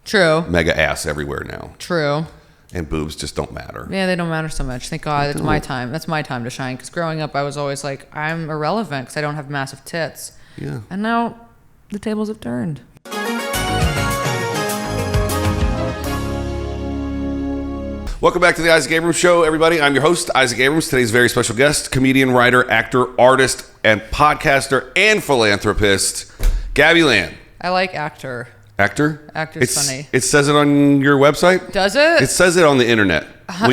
True. Mega ass everywhere now. True. And boobs just don't matter. Yeah, they don't matter so much. Thank God. It's my time. That's my time to shine. Because growing up, I was always like, I'm irrelevant because I don't have massive tits. Yeah. And now the tables have turned. Welcome back to the Isaac Abrams Show, everybody. I'm your host, Isaac Abrams. Today's very special guest, comedian, writer, actor, artist, and podcaster, and philanthropist, Gabby Land. I like actor. Actor? Actor's funny. It says it on your website? Does it? It says it on the internet.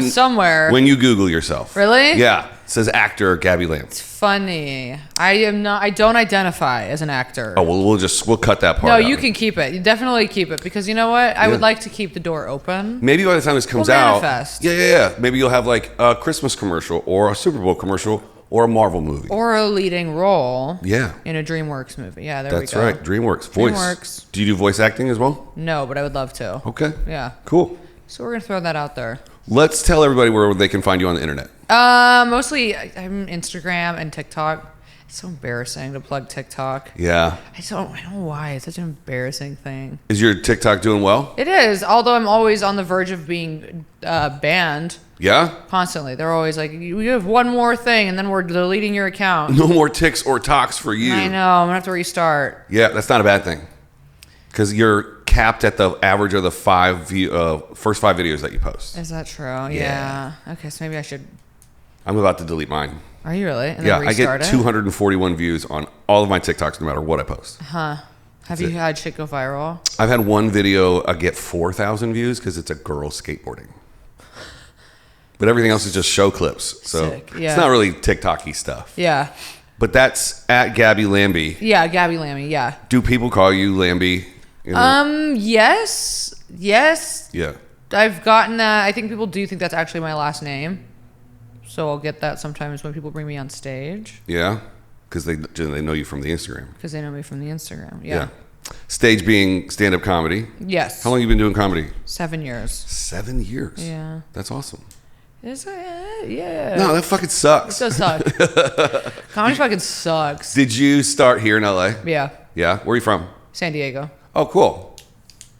Somewhere. When you Google yourself. Really? Yeah. It says actor Gabby Land. It's funny. I don't identify as an actor. Oh, well, we'll cut that part No, out. you can keep it. You definitely keep it. Because you know what? I would like to keep the door open. Maybe by the time this comes We'll out. manifest. Yeah. Maybe you'll have like a Christmas commercial or a Super Bowl commercial or a Marvel movie. Or a leading role. Yeah. In a DreamWorks movie. Yeah, That's we go. right. DreamWorks. Voice. DreamWorks. Do you do voice acting as well? No, but I would love to. Okay. Yeah. Cool. So we're going to throw that out there. Let's tell everybody where they can find you on the internet. Mostly I'm Instagram and TikTok. It's so embarrassing to plug TikTok. Yeah. I don't know why. It's such an embarrassing thing. Is your TikTok doing well? It is, although I'm always on the verge of being banned. Yeah? Constantly. They're always like, you have one more thing and then we're deleting your account. No more ticks or talks for you. I know. I'm going to have to restart. Yeah, that's not a bad thing. Because you're capped at the average of the first 5 videos that you post. Is that true? Yeah. Okay, so maybe I should. I'm about to delete mine. Are you really? And Yeah, then I restart get it? 241 views on all of my TikToks no matter what I post. Huh. Have you had shit go viral? I've had one video get 4,000 views because it's a girl skateboarding. But everything else is just show clips. So Sick, yeah. It's not really TikTok-y stuff. Yeah. But that's at Gabby Lambie. Yeah, Gabby Lammy, yeah. Do people call you Lambie? Yes. Yeah. I've gotten that. I think people do think that's actually my last name. So I'll get that sometimes when people bring me on stage. Yeah? Because they know you from the Instagram. Because they know me from the Instagram. Yeah. Stage being stand-up comedy. Yes. How long have you been doing comedy? 7 years. 7 years? Yeah. That's awesome. Is it? Yeah. No, that fucking sucks. It does suck. Comedy fucking sucks. Did you start here in LA? Yeah. Yeah? Where are you from? San Diego. Oh, cool.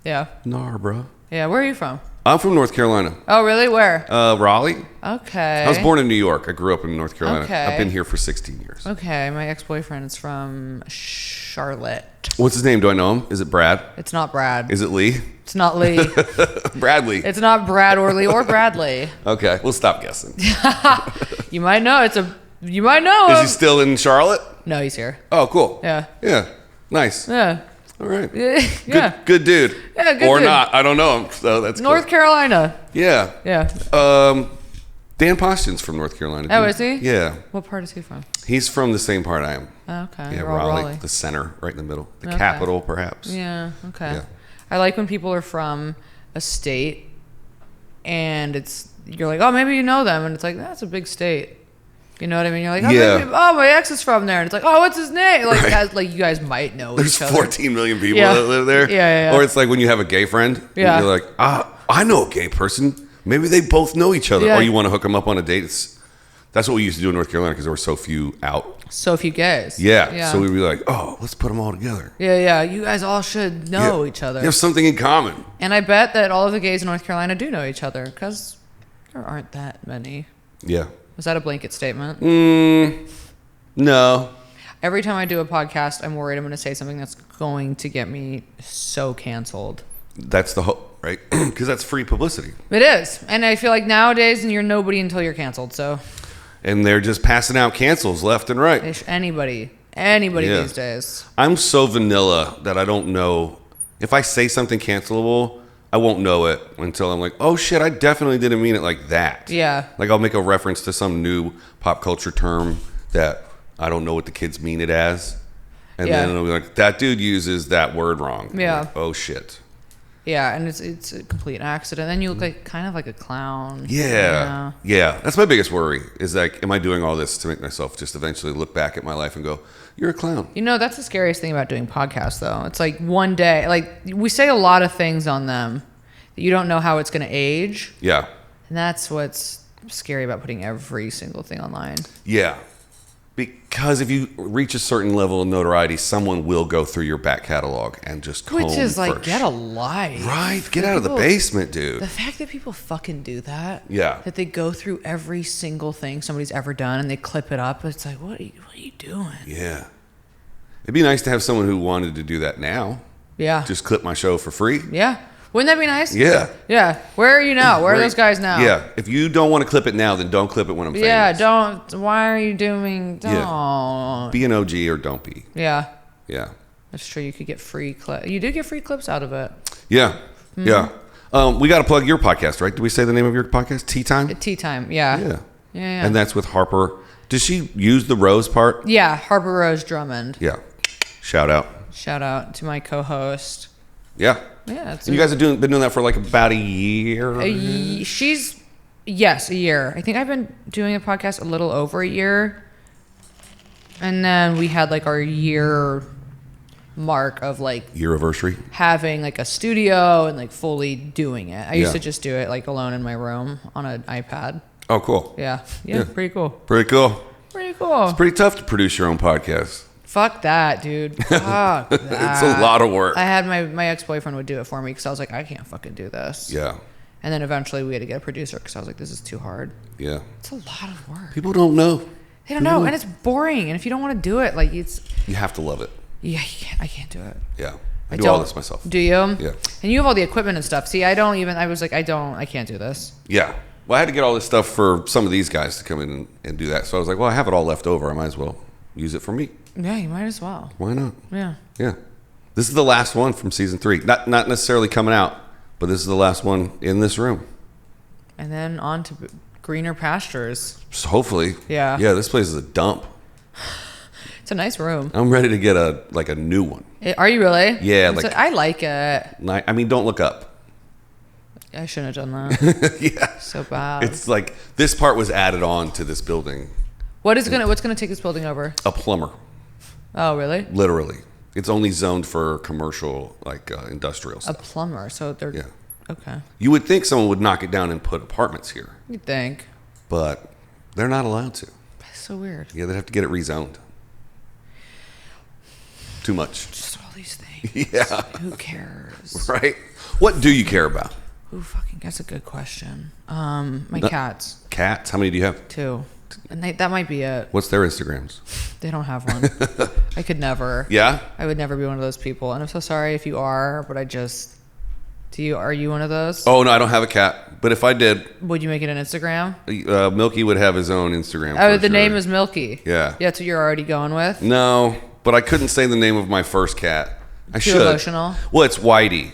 Yeah. Nah, bro. Yeah. Where are you from? I'm from North Carolina. Oh, really? Where? Raleigh. Okay. I was born in New York. I grew up in North Carolina. Okay. I've been here for 16 years. Okay. My ex-boyfriend is from Charlotte. What's his name? Do I know him? Is it Brad? It's not Brad. Is it Lee? It's not Lee. Bradley. It's not Brad or Lee or Bradley. Okay, we'll stop guessing. You might know. You might know him. Is he still in Charlotte? No, he's here. Oh, cool. Yeah. Yeah. Nice. Yeah. All right. Yeah. Good dude. Yeah, good or dude. not. I don't know him. So that's North cool. Carolina. Yeah. Yeah. Dan Poston's from North Carolina. Oh, dude. is he? Yeah. What part is he from? He's from the same part I am. Oh, okay. Yeah, You're all Raleigh, the center, right in the middle. The Okay. capital, perhaps. Yeah. Okay. Yeah. I like when people are from a state and you're like, oh, maybe you know them. And it's like, that's a big state. You know what I mean? You're like, oh, Yeah. maybe, my ex is from there. And it's like, oh, what's his name? Like, Right. like you guys might know There's each other. 14 million people Yeah. that live there. Yeah. Or it's like when you have a gay friend. Yeah. You're like, I know a gay person. Maybe they both know each other. Yeah. Or you want to hook them up on a date. That's what we used to do in North Carolina because there were so few out. So few gays. Yeah. So we'd be like, oh, let's put them all together. Yeah. You guys all should know each other. You have something in common. And I bet that all of the gays in North Carolina do know each other because there aren't that many. Yeah. Was that a blanket statement? No. Every time I do a podcast, I'm worried I'm going to say something that's going to get me so canceled. That's the hope, right? Because that's free publicity. It is. And I feel like nowadays you're nobody until you're canceled. So And they're just passing out cancels left and right. anybody Yeah. these days. I'm so vanilla that I don't know. If I say something cancelable, I won't know it until I'm like, oh shit, I definitely didn't mean it like that. Yeah. Like I'll make a reference to some new pop culture term that I don't know what the kids mean it as. And Yeah. then it'll be like, that dude uses that word wrong. I'm Yeah. like, oh shit. Yeah, and it's a complete accident. Then you look like kind of like a clown. Yeah. Yeah. That's my biggest worry is like, am I doing all this to make myself just eventually look back at my life and go, you're a clown? You know, that's the scariest thing about doing podcasts, though. It's like one day, like we say a lot of things on them that you don't know how it's going to age. Yeah. And that's what's scary about putting every single thing online. Yeah. Because if you reach a certain level of notoriety, someone will go through your back catalog and just comb. Which is like, get a life. Right. Get out of the basement, dude. The fact that people fucking do that. Yeah. That they go through every single thing somebody's ever done and they clip it up. It's like, what are you doing? Yeah. It'd be nice to have someone who wanted to do that now. Yeah. Just clip my show for free. Yeah. Wouldn't that be nice? Yeah. Yeah. Where are you now? Where are those guys now? Yeah. If you don't want to clip it now, then don't clip it when I'm famous. Yeah, don't. Why are you doing? Don't. Yeah. Be an OG or don't be. Yeah. Yeah. That's true. You could get free clips. You did get free clips out of it. Yeah. Mm-hmm. Yeah. We got to plug your podcast, right? Did we say the name of your podcast? Tea Time? Tea Time. Yeah. Yeah. Yeah. And that's with Harper. Does she use the Rose part? Yeah. Harper Rose Drummond. Yeah. Shout out. Shout out to my co-host. Yeah. Yeah. And you guys have been doing that for like about a year? Yes, a year. I think I've been doing a podcast a little over a year. And then we had like our year mark of like... Year-iversary? Having like a studio and like fully doing it. I used to just do it like alone in my room on an iPad. Oh, cool. Yeah. Pretty cool. Pretty cool. Pretty cool. It's pretty tough to produce your own podcast. Fuck that, dude. Fuck that. It's a lot of work. I had my ex-boyfriend would do it for me because I was like, I can't fucking do this. Yeah. And then eventually we had to get a producer because I was like, this is too hard. Yeah. It's a lot of work. People don't know. They don't know, and it's boring. And if you don't want to do it, like you have to love it. Yeah, I can't do it. Yeah. I do all this myself. Do you? Yeah. And you have all the equipment and stuff. See, I was like, I can't do this. Yeah. Well, I had to get all this stuff for some of these guys to come in and do that. So I was like, well, I have it all left over. I might as well use it for me. Yeah, you might as well. Why not? Yeah. Yeah. This is the last one from season 3. Not necessarily coming out, but this is the last one in this room. And then on to greener pastures. So hopefully. Yeah. Yeah, this place is a dump. It's a nice room. I'm ready to get a new one. Are you really? Yeah. I like it. I mean, don't look up. I shouldn't have done that. Yeah. So bad. It's like this part was added on to this building. What's gonna take this building over? A plumber. Oh, really? Literally. It's only zoned for commercial, like industrial stuff. A plumber. So they're... Yeah. Okay. You would think someone would knock it down and put apartments here. You'd think. But they're not allowed to. That's so weird. Yeah, they'd have to get it rezoned. Too much. Just all these things. Yeah. Who cares? Right? What do you care about? That's a good question. My cats. Cats? How many do you have? 2. And that might be it. What's their Instagrams? They don't have one. I could never. Yeah? I would never be one of those people. And I'm so sorry if you are, but are you one of those? Oh, no, I don't have a cat. But if I did... Would you make it an Instagram? Milky would have his own Instagram. Oh, the name is Milky. Yeah. Yeah, that's what you're already going with? No, but I couldn't say the name of my first cat. I should. Too emotional? Well, it's Whitey.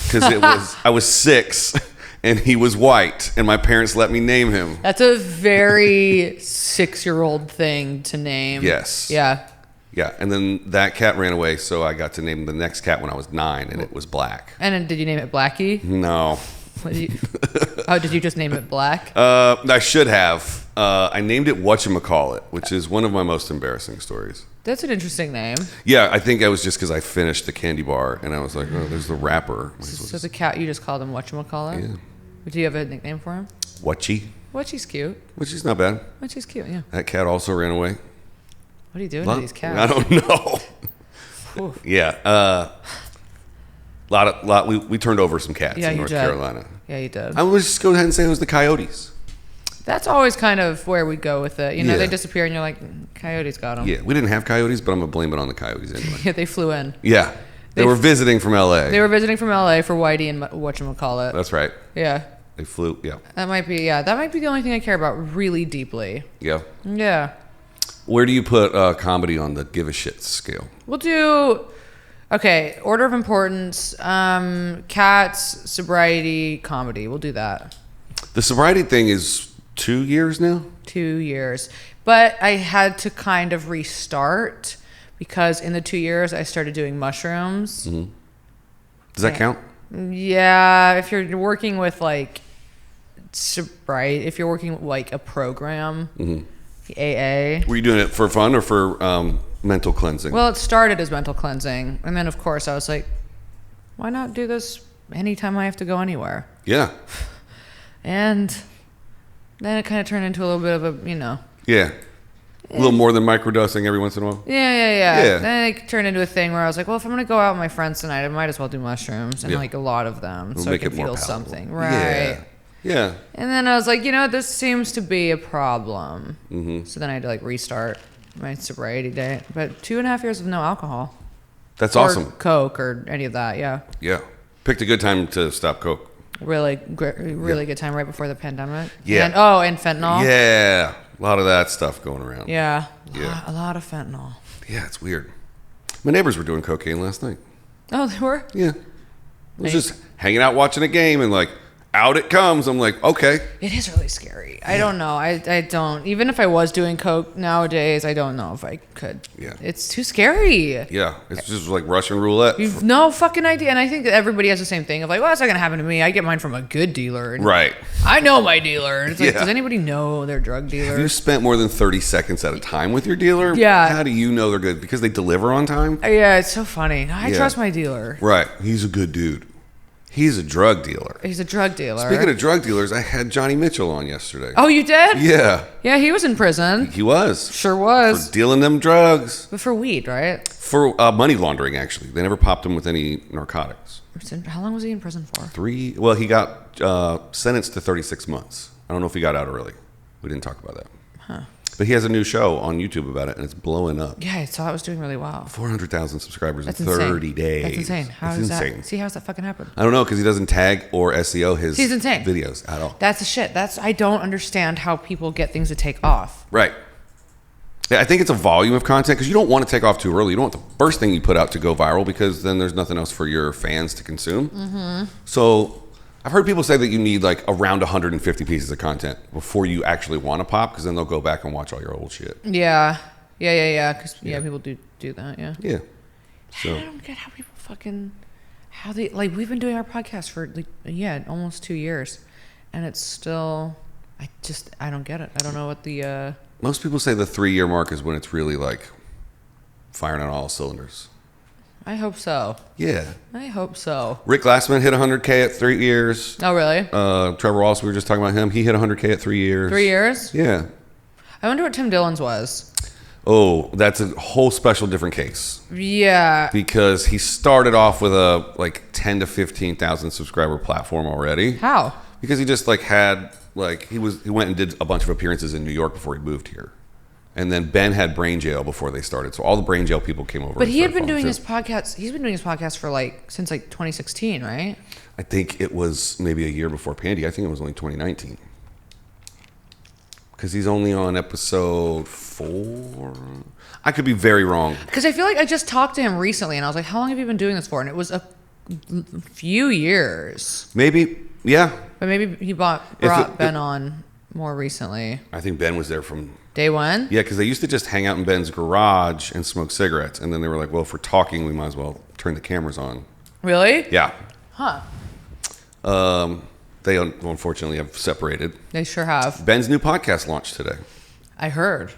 Because I was 6 and he was white and my parents let me name him. That's a very 6-year-old thing to name. Yes. Yeah. Yeah, and then that cat ran away, so I got to name the next cat when I was 9, and it was Black. And then did you name it Blackie? No. Did you just name it Black? I should have. I named it Whatchamacallit, which is one of my most embarrassing stories. That's an interesting name. Yeah, I think that was just because I finished the candy bar, and I was like, oh, there's the wrapper. So the cat, you just called him Whatchamacallit? Yeah. Do you have a nickname for him? Whatchy. Whatchy's cute. Whatchy's not bad. Whatchy's cute, yeah. That cat also ran away. What are you doing to these cats? I don't know. Yeah. We turned over some cats in North Carolina. Yeah, you did. I would just go ahead and say it was the coyotes. That's always kind of where we go with it. They disappear and you're like, coyotes got them. Yeah, we didn't have coyotes, but I'm going to blame it on the coyotes anyway. Yeah, they flew in. Yeah. They were visiting from L.A. They were visiting from L.A. for Whitey and whatchamacallit. That's right. Yeah. They flew, yeah. That might be the only thing I care about really deeply. Yeah. Yeah. Where do you put comedy on the give a shit scale? We'll do, okay, order of importance, cats, sobriety, comedy. We'll do that. The sobriety thing is 2 years now? 2 years. But I had to kind of restart because in the 2 years I started doing mushrooms. Mm-hmm. Does that count? Yeah, if you're working with like sobriety, if you're working with like a program, AA. Were you doing it for fun or for mental cleansing? Well, it started as mental cleansing. And then, of course, I was like, why not do this anytime I have to go anywhere? Yeah. And then it kind of turned into a little bit of a, Yeah. A little more than microdosing every once in a while. Yeah. Then it turned into a thing where I was like, well, if I'm going to go out with my friends tonight, I might as well do mushrooms and like a lot of them so I can feel something. Right. Yeah. And then I was like, this seems to be a problem. Mm-hmm. So then I had to like restart my sobriety day. But 2.5 years of no alcohol. That's awesome. Coke or any of that. Yeah. Yeah. Picked a good time to stop Coke. Really good time right before the pandemic. Yeah. And fentanyl. Yeah. A lot of that stuff going around. Yeah. A lot of fentanyl. Yeah, it's weird. My neighbors were doing cocaine last night. Oh, they were? Yeah. I was just hanging out watching a game and like, out it comes. I'm like, okay. It is really scary. I don't know. I don't. Even if I was doing coke nowadays, I don't know if I could. Yeah. It's too scary. Yeah. It's just like Russian roulette. You've no fucking idea. And I think that everybody has the same thing of like, well, that's not going to happen to me. I get mine from a good dealer. And right. I know my dealer. And it's like, does anybody know their drug dealer? Have you spent more than 30 seconds at a time with your dealer? Yeah. How do you know they're good? Because they deliver on time? Yeah, it's so funny. I trust my dealer. Right. He's a good dude. He's a drug dealer. He's a drug dealer. Speaking of drug dealers, I had Johnny Mitchell on yesterday. Oh, you did? Yeah. Yeah, he was in prison. He was. Sure was. For dealing them drugs. But for weed, right? For money laundering, actually. They never popped him with any narcotics. How long was he in prison for? Well, he got sentenced to 36 months. I don't know if he got out early. We didn't talk about that. Huh. But he has a new show on YouTube about it, and it's blowing up. Yeah, I saw it was doing really well. 400,000 subscribers That's in 30 insane. days. That's insane. How is insane. that? See, how's that fucking happen? I don't know, because he doesn't tag or SEO his He's insane. videos at all. That's the shit. I don't understand how people get things to take off. Right. Yeah, I think it's a volume of content, because you don't want to take off too early. You don't want the first thing you put out to go viral, because then there's nothing else for your fans to consume. Mm-hmm. So I've heard people say that you need like around 150 pieces of content before you actually want to pop, because then they'll go back and watch all your old shit. Yeah. Because people do that. Yeah. Yeah. So I don't get how people how they like. We've been doing our podcast for almost 2 years, and it's still. I don't get it. I don't know what the. Most people say the 3-year mark is when it's really like firing on all cylinders. I hope so. Yeah. I hope so. Rick Glassman hit 100K at 3 years. Oh, really? Trevor Wallace, we were just talking about him. He hit 100K at 3 years. 3 years? Yeah. I wonder what Tim Dillon's was. Oh, that's a whole special different case. Yeah. Because he started off with a like 10 to 15,000 subscriber platform already. How? Because he just like had like he went and did a bunch of appearances in New York before he moved here. And then Ben had Brain Jail before they started. So all the Brain Jail people came over. But he had been doing his podcast. He's been doing his podcast for since 2016, right? I think it was maybe a year before Pandy. I think it was only 2019. Because he's only on episode 4. I could be very wrong. Because I feel like I just talked to him recently, and I was like, "How long have you been doing this for?" And it was a few years. Maybe, yeah. But maybe he brought Ben on more recently. I think Ben was there from day one. Yeah, because they used to just hang out in Ben's garage and smoke cigarettes, and then they were like, "Well, if we're talking, we might as well turn the cameras on." Really? Yeah. Huh. They unfortunately have separated. They sure have. Ben's new podcast launched today. I heard.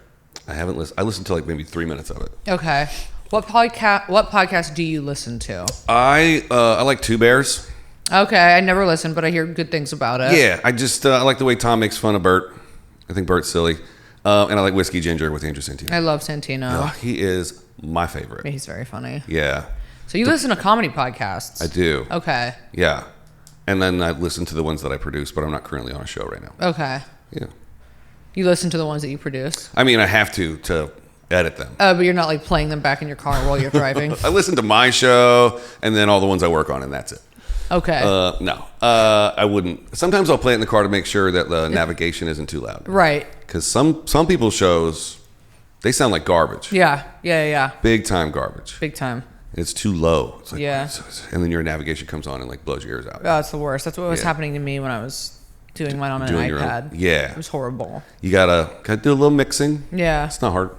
I haven't listened. I listened to like maybe 3 minutes of it. Okay. What podcast do you listen to? I like Two Bears. Okay, I never listened, but I hear good things about it. Yeah, I like the way Tom makes fun of Bert. I think Bert's silly. And I like Whiskey Ginger with Andrew Santino. I love Santino. He is my favorite. He's very funny. Yeah. So you listen to comedy podcasts? I do. Okay. Yeah. And then I listen to the ones that I produce, but I'm not currently on a show right now. Okay. Yeah. You listen to the ones that you produce? I mean, I have to edit them. Oh, but you're not like playing them back in your car while you're driving? I listen to my show and then all the ones I work on, and that's it. Okay. No. I wouldn't. Sometimes I'll play it in the car to make sure that the navigation isn't too loud. Right. Because some people's shows, they sound like garbage. Yeah. Big time garbage. Big time. It's too low. It's like, yeah. And then your navigation comes on and like blows your ears out. Oh, it's the worst. That's what was happening to me when I was doing mine on an iPad. Yeah. It was horrible. You gotta do a little mixing. Yeah. It's not hard.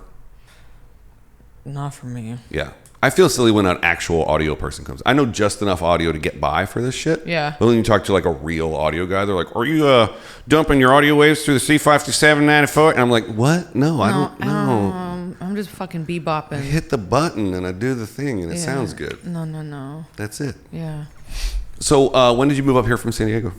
Not for me. Yeah. I feel silly when an actual audio person comes. I know just enough audio to get by for this shit. Yeah. But when you talk to like a real audio guy, they're like, "Are you dumping your audio waves through the C57 94?" And I'm like, "What? No, I don't know. I'm just fucking bebopping. I hit the button and I do the thing and it sounds good. No. That's it." Yeah. So when did you move up here from San Diego?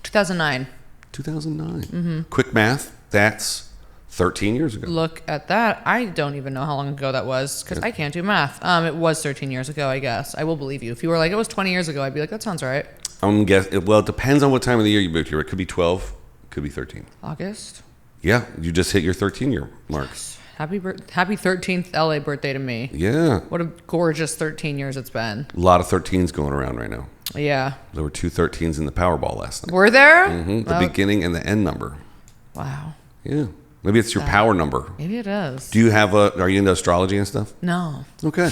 2009. 2009. Mm-hmm. Quick math. That's 13 years ago. Look at that. I don't even know how long ago that was because I can't do math. It was 13 years ago, I guess. I will believe you. If you were like, it was 20 years ago, I'd be like, that sounds right. I'm guessing. Well, it depends on what time of the year you moved here. It could be 12, it could be 13. August? Yeah, you just hit your 13-year mark. Happy 13th LA birthday to me. Yeah. What a gorgeous 13 years it's been. A lot of 13s going around right now. Yeah. There were 2 13s in the Powerball last night. Were there? The beginning and the end number. Wow. Yeah. Maybe it's your power number. Maybe it is. Do you have are you into astrology and stuff? No. Okay.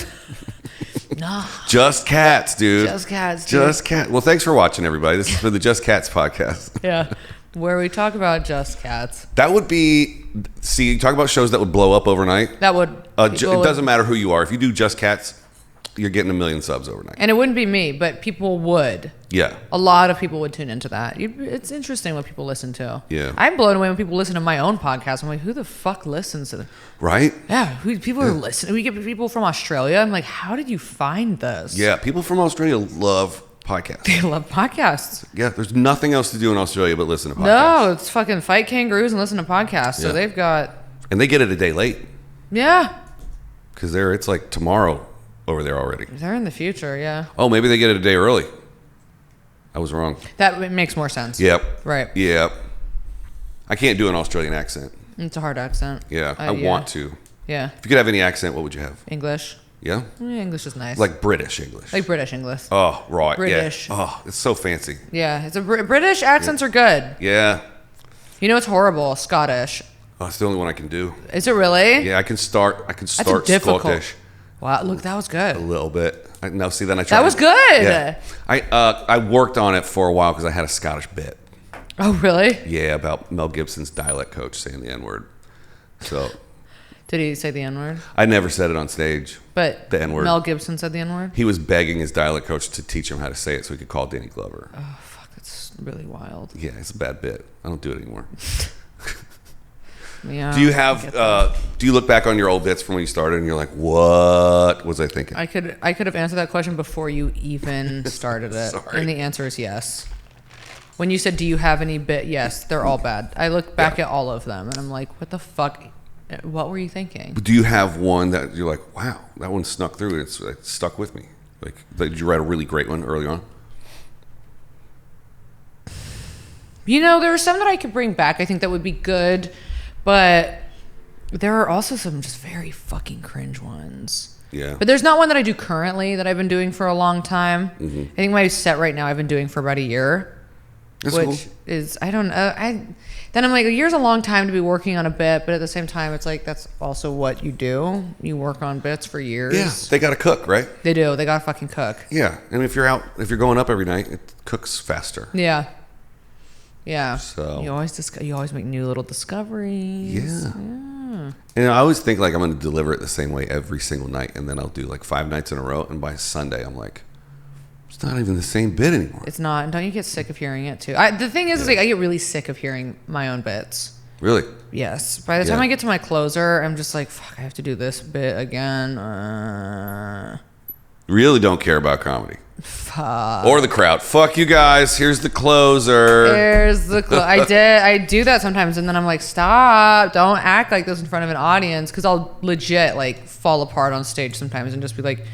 No. Just cats, dude. Just cats, dude. Just cat. Well, thanks for watching, everybody. This is for the Just Cats podcast. Yeah. Where we talk about just cats. That would be, see, you talk about shows that would blow up overnight. That would. It doesn't matter who you are. If you do Just Cats, you're getting 1 million subs overnight. And it wouldn't be me, but people would. Yeah. A lot of people would tune into that. It's interesting what people listen to. Yeah. I'm blown away when people listen to my own podcast. I'm like, who the fuck listens to them? Right? Yeah. People are listening. We get people from Australia. I'm like, how did you find this? Yeah. People from Australia love podcasts. They love podcasts. Yeah. There's nothing else to do in Australia but listen to podcasts. No, it's fucking fight kangaroos and listen to podcasts. So Yeah. they've got. And they get it a day late. Yeah. Because it's like tomorrow over there already. They're in the future. Yeah. Oh, maybe they get it a day early. I was wrong. That makes more sense. Yep. Right. Yep. I can't do an Australian accent. It's a hard accent. Yeah. I want to. Yeah. If you could have any accent, what would you have? English. Yeah? English is nice. Like British English. Like British English. Oh, right. British. Yeah. Oh, it's so fancy. Yeah. It's British accents are good. Yeah. You know what's horrible? Scottish. Oh, it's the only one I can do. Is it really? Yeah, I can start That's difficult. Scottish Wow. Look, that was good. a little bit. No, see, then I tried. That was good. Yeah. I worked on it for a while because I had a Scottish bit. Oh, really? Yeah, about Mel Gibson's dialect coach saying the N-word. So Did he say the N-word? I never said it on stage. But The N-word. Mel Gibson said the N-word? He was begging his dialect coach to teach him how to say it so he could call Danny Glover. Oh, fuck. That's really wild. Yeah, it's a bad bit. I don't do it anymore. Yeah. Do you have? Do you look back on your old bits from when you started and you're like, what was I thinking? I could have answered that question before you even started it. Sorry. And the answer is yes. When you said, do you have any bit? Yes, they're all bad. I look back at all of them and I'm like, what the fuck? What were you thinking? Do you have one that you're like, wow, that one snuck through and it stuck with me? Like, did you write a really great one early on? You know, there are some that I could bring back. I think that would be good. But there are also some just very fucking cringe ones. Yeah. But there's not one that I do currently that I've been doing for a long time. Mm-hmm. I think my set right now I've been doing for about a year. That's which cool. is, I don't know. Then I'm like, a year's a long time to be working on a bit, but at the same time, it's like, that's also what you do. You work on bits for years. Yeah, they got to cook, right? They do. They got to fucking cook. Yeah, and if you're going up every night, it cooks faster. Yeah. Yeah. So you always make new little discoveries. Yeah. And I always think like I'm going to deliver it the same way every single night, and then I'll do like 5 nights in a row, and by Sunday I'm like, it's not even the same bit anymore. It's not. And don't you get sick of hearing it too? The thing is, like, I get really sick of hearing my own bits. Really? Yes. By the time I get to my closer, I'm just like, fuck, I have to do this bit again. Really don't care about comedy. Fuck. Or the crowd. Fuck you guys. Here's the closer. There's the I do that sometimes, and then I'm like, stop. Don't act like this in front of an audience, because I'll legit like fall apart on stage sometimes and just be like,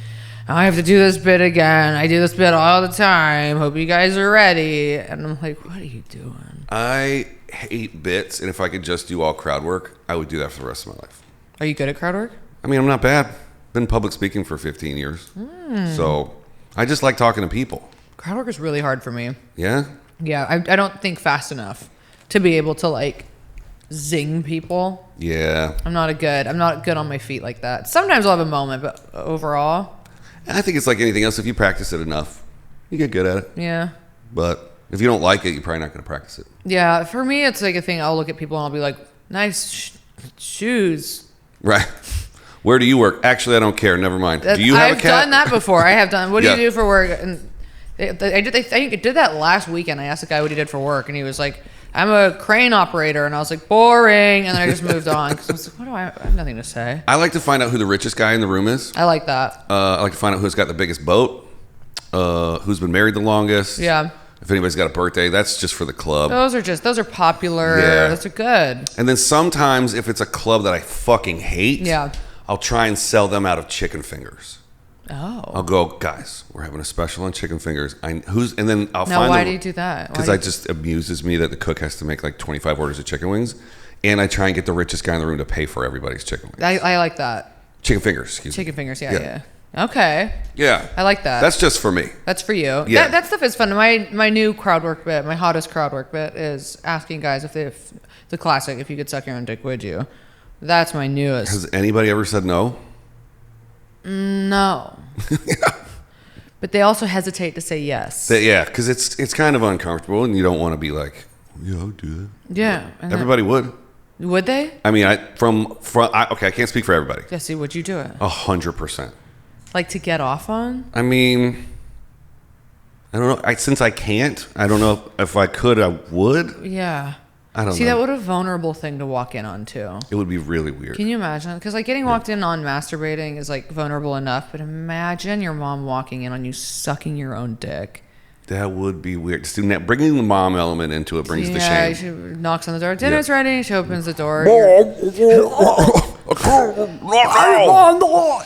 I have to do this bit again. I do this bit all the time. Hope you guys are ready. And I'm like, what are you doing? I hate bits, and if I could just do all crowd work, I would do that for the rest of my life. Are you good at crowd work? I mean, I'm not bad. Been public speaking for 15 years. So I just like talking to people. Crowd work is really hard for me. Yeah? Yeah, I don't think fast enough to be able to like zing people. Yeah. I'm not good on my feet like that. Sometimes I'll have a moment, but overall. I think it's like anything else. If you practice it enough, you get good at it. Yeah. But if you don't like it, you're probably not going to practice it. Yeah, for me, it's like a thing. I'll look at people and I'll be like, nice shoes. Right. Where do you work? Actually, I don't care. Never mind. Do you have a cat? I've done that before. I have done. What do Yeah. you do for work? And I think I did that last weekend. I asked the guy what he did for work, and he was like, I'm a crane operator. And I was like, boring. And then I just moved on because I was like, I have nothing to say. I like to find out who the richest guy in the room is. I like that. I like to find out who's got the biggest boat, who's been married the longest. Yeah. If anybody's got a birthday, that's just for the club. Those are popular. Yeah. Those are good. And then sometimes if it's a club that I fucking hate, Yeah. I'll try and sell them out of chicken fingers. Oh. I'll go, guys, we're having a special on chicken fingers. And then I'll Now, find why do you do that? Because it just amuses me that the cook has to make like 25 orders of chicken wings. And I try and get the richest guy in the room to pay for everybody's chicken wings. I like that. Chicken fingers, excuse me. Chicken fingers, yeah. Okay. Yeah. I like that. That's just for me. That's for you. Yeah. That stuff is fun. My new crowd work bit, my hottest crowd work bit is asking guys if the classic, if you could suck your own dick, would you? That's my newest. Has anybody ever said no? No. But they also hesitate to say yes. Yeah, because it's kind of uncomfortable, and you don't want to be like, yeah, I'll do that. Yeah. Everybody would. Would they? I mean, okay, I can't speak for everybody. Jesse, would you do it? 100%. Like to get off on? I mean, I don't know. Since I can't, I don't know if I could, I would. Yeah. I don't know. See, that would a vulnerable thing to walk in on too. It would be really weird. Can you imagine? Because like getting walked in on masturbating is like vulnerable enough, but imagine your mom walking in on you sucking your own dick. That would be weird. Just bringing the mom element into it brings the shame. Yeah, she knocks on the door. Dinner's ready. She opens the door.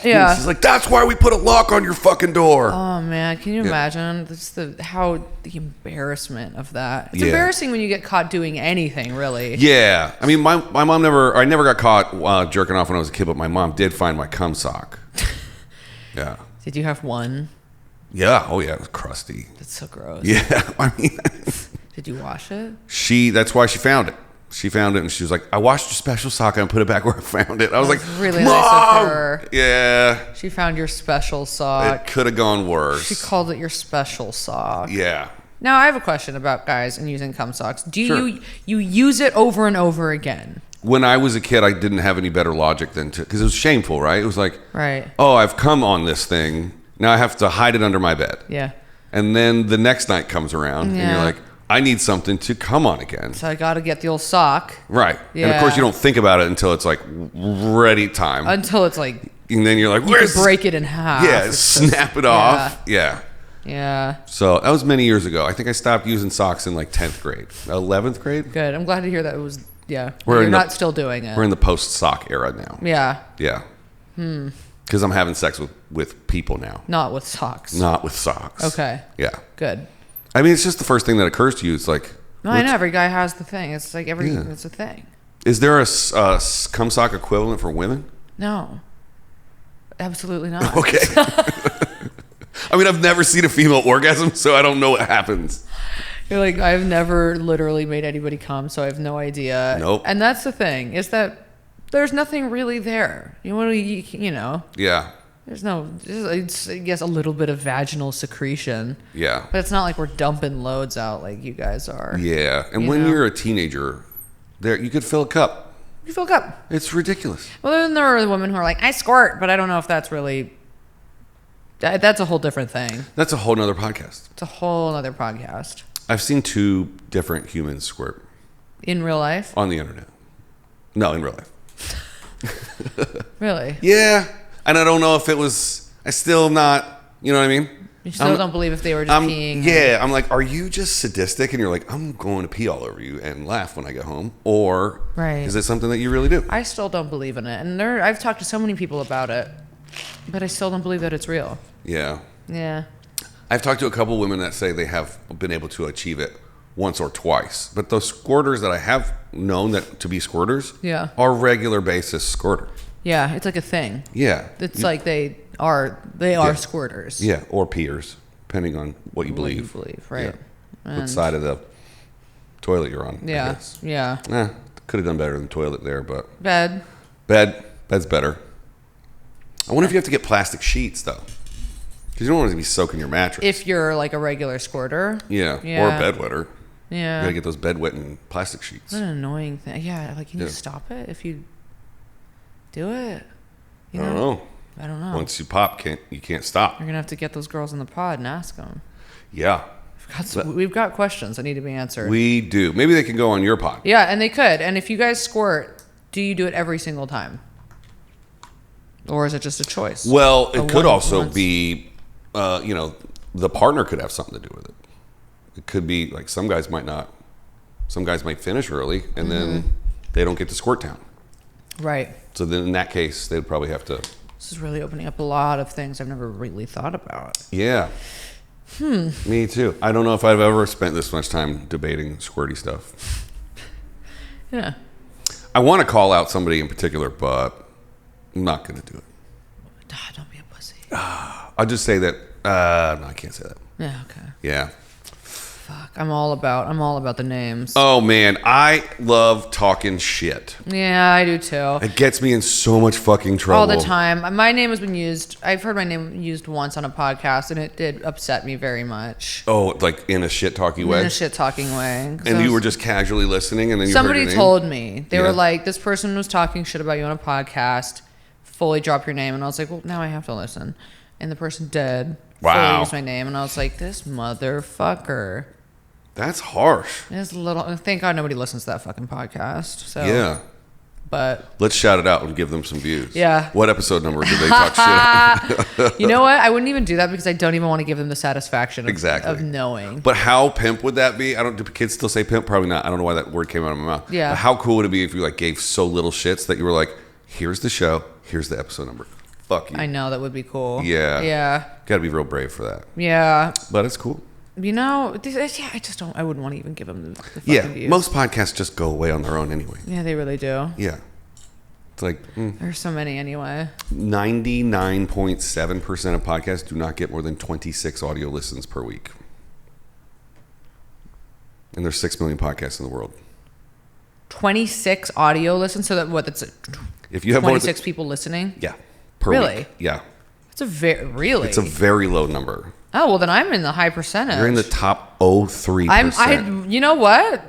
Yeah. She's like, that's why we put a lock on your fucking door. Oh man, can you imagine the embarrassment of that? It's embarrassing when you get caught doing anything, really. Yeah. I mean, my mom I never got caught jerking off when I was a kid, but my mom did find my cum sock. Yeah. Did you have one? Yeah. Oh yeah, it was crusty. That's so gross. Yeah. I mean, did you wash it? That's why she found it. She found it and she was like, I washed your special sock and put it back where I found it. I was like, really Mom! nice of her. Yeah. She found your special sock. It could have gone worse. She called it your special sock. Yeah. Now I have a question about guys and using cum socks. Do Sure. you use it over and over again? When I was a kid, I didn't have any better logic than because it was shameful, right? It was like, right. Oh, I've come on this thing. Now I have to hide it under my bed. Yeah. And then the next night comes around and you're like, I need something to come on again. So I got to get the old sock. Right. Yeah. And of course you don't think about it until it's like ready time. Until it's like, and then you're like, you could break it in half. Yeah, snap it off. Yeah. Yeah. So that was many years ago. I think I stopped using socks in like 10th grade, 11th grade. Good. I'm glad to hear that it was, yeah. You're not still doing it. We're in the post-sock era now. Yeah. Yeah. Because I'm having sex with people now. Not with socks. Not with socks. Okay. Yeah. Good. I mean, it's just the first thing that occurs to you. It's like... No, I know. Every guy has the thing. It's like it's a thing. Is there a cum sock equivalent for women? No. Absolutely not. Okay. I mean, I've never seen a female orgasm, so I don't know what happens. You're like, I've never literally made anybody come, so I have no idea. Nope. And that's the thing, is that there's nothing really there. You know. Yeah. There's no, it's, I guess, a little bit of vaginal secretion. Yeah. But it's not like we're dumping loads out like you guys are. Yeah. And when you're a teenager, you could fill a cup. You fill a cup. It's ridiculous. Well, then there are women who are like, I squirt, but I don't know if that's really... That's a whole different thing. That's a whole nother podcast. It's a whole other podcast. I've seen 2 different humans squirt. In real life? On the internet. No, in real life. Really? Yeah. And I don't know if it was... I still not... You know what I mean? You still don't believe if they were just peeing? Yeah. I'm like, are you just sadistic? And you're like, I'm going to pee all over you and laugh when I get home. Or is it something that you really do? I still don't believe in it. And I've talked to so many people about it. But I still don't believe that it's real. Yeah. Yeah. I've talked to a couple women that say they have been able to achieve it once or twice. But those squirters that I have known that to be squirters are regular basis squirters. Yeah, it's like a thing. Yeah. It's like they are squirters. Yeah, or peers, depending on what you believe. Right. Yeah. What side of the toilet you're on. Yeah. I guess. Yeah. Could have done better than toilet there, but bed's better. I wonder if you have to get plastic sheets though, because you don't want it to be soaking your mattress. If you're like a regular squirter. Yeah. Or a bedwetter. Yeah. You gotta get those bedwetting plastic sheets. What an annoying thing. Yeah. Like, can you stop it if you do it? I don't know. I don't know. Once you pop, you can't stop. You're gonna have to get those girls in the pod and ask them. Yeah. We've got questions that need to be answered. We do. Maybe they can go on your pod. Yeah, and they could. And if you guys squirt, do you do it every single time? Or is it just a choice? Well, it could also be, the partner could have something to do with it. it could be like some guys might not. Some guys might finish early, and then they don't get to Squirt Town. Right. So then in that case, they'd probably have to. This is really opening up a lot of things I've never really thought about. Yeah. Me too. I don't know if I've ever spent this much time debating squirty stuff. Yeah. I want to call out somebody in particular, but I'm not going to do it. Don't be a pussy. I'll just say that. No, I can't say that. Yeah. Okay. Yeah. Fuck. I'm all about the names. Oh man, I love talking shit. Yeah, I do too. It gets me in so much fucking trouble All the time. My name has been used. I've heard my name used once on a podcast, and it did upset me very much. Oh, like in a shit talky way. In a shit talking way. And you were just casually listening, and then you somebody heard your told me they Yeah. were like, this person was talking shit about you on a podcast. Fully drop your name, and I was like, well, now I have to listen. And the person did. Wow. Fully use my name, and I was like, this motherfucker. That's harsh. It's a little. Thank God nobody listens to that fucking podcast. So Yeah. But let's shout it out and give them some views. Yeah. What episode number did they talk shit? You know what? I wouldn't even do that because I don't even want to give them the satisfaction of knowing. But how pimp would that be? Do kids still say pimp? Probably not. I don't know why that word came out of my mouth. Yeah. But how cool would it be if you like gave so little shits that you were like, here's the show, here's the episode number. Fuck you. I know, that would be cool. Yeah. Yeah. Got to be real brave for that. Yeah. But it's cool. You know, I just don't. I wouldn't want to even give them the fucking views. Most podcasts just go away on their own anyway. Yeah, they really do. Yeah. It's like there's so many anyway. 99.7% of podcasts do not get more than 26 audio listens per week. And there's 6 million podcasts in the world. 26 audio listens. So that's if you have 26 people listening. Yeah. Per really? week. Yeah. It's a very low number. Oh, well, then I'm in the high percentage. You're in the top 0.03%. You know what?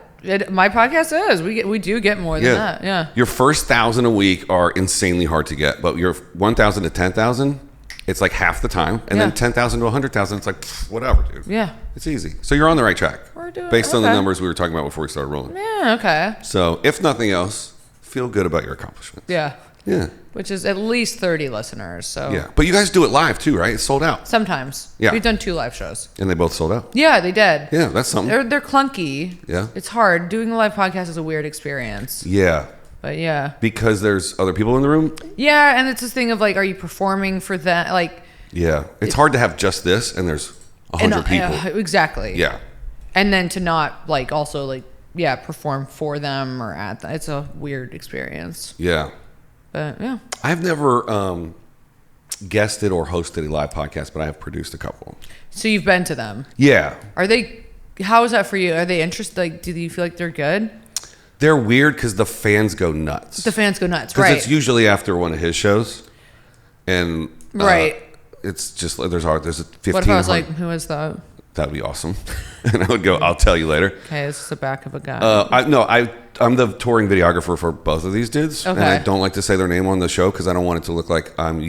My podcast is. We do get more than that. Yeah. Your first 1,000 a week are insanely hard to get, but your 1,000 to 10,000, it's like half the time, and then 10,000 to 100,000, it's like whatever, dude. Yeah. It's easy. So you're on the right track. We're doing based on the numbers we were talking about before we started rolling. Yeah. Okay. So if nothing else, feel good about your accomplishments. Yeah. Yeah. Which is at least 30 listeners. So yeah, but you guys do it live too, right? It's sold out. Sometimes. Yeah. We've done 2 live shows. And they both sold out. Yeah, they did. Yeah, that's something. They're clunky. Yeah. It's hard. Doing a live podcast is a weird experience. Yeah. But yeah. Because there's other people in the room? Yeah, and it's this thing of like, are you performing for that? Like. Yeah. It's hard to have just this and there's 100 people. Exactly. Yeah. And then to not like also like, yeah, perform for them or at them. It's a weird experience. Yeah. But yeah. I've never guested or hosted a live podcast, but I have produced a couple. So you've been to them? Yeah. How is that for you? Are they interested? Like, do you feel like they're good? They're weird because the fans go nuts. The fans go nuts, right. right. Because it's usually after one of his shows. And right. It's just, there's a 15. What if I was like, who is that? That'd be awesome. And I would go, I'll tell you later. Okay, this is the back of a guy. I'm the touring videographer for both of these dudes. Okay. And I don't like to say their name on the show because I don't want it to look like I'm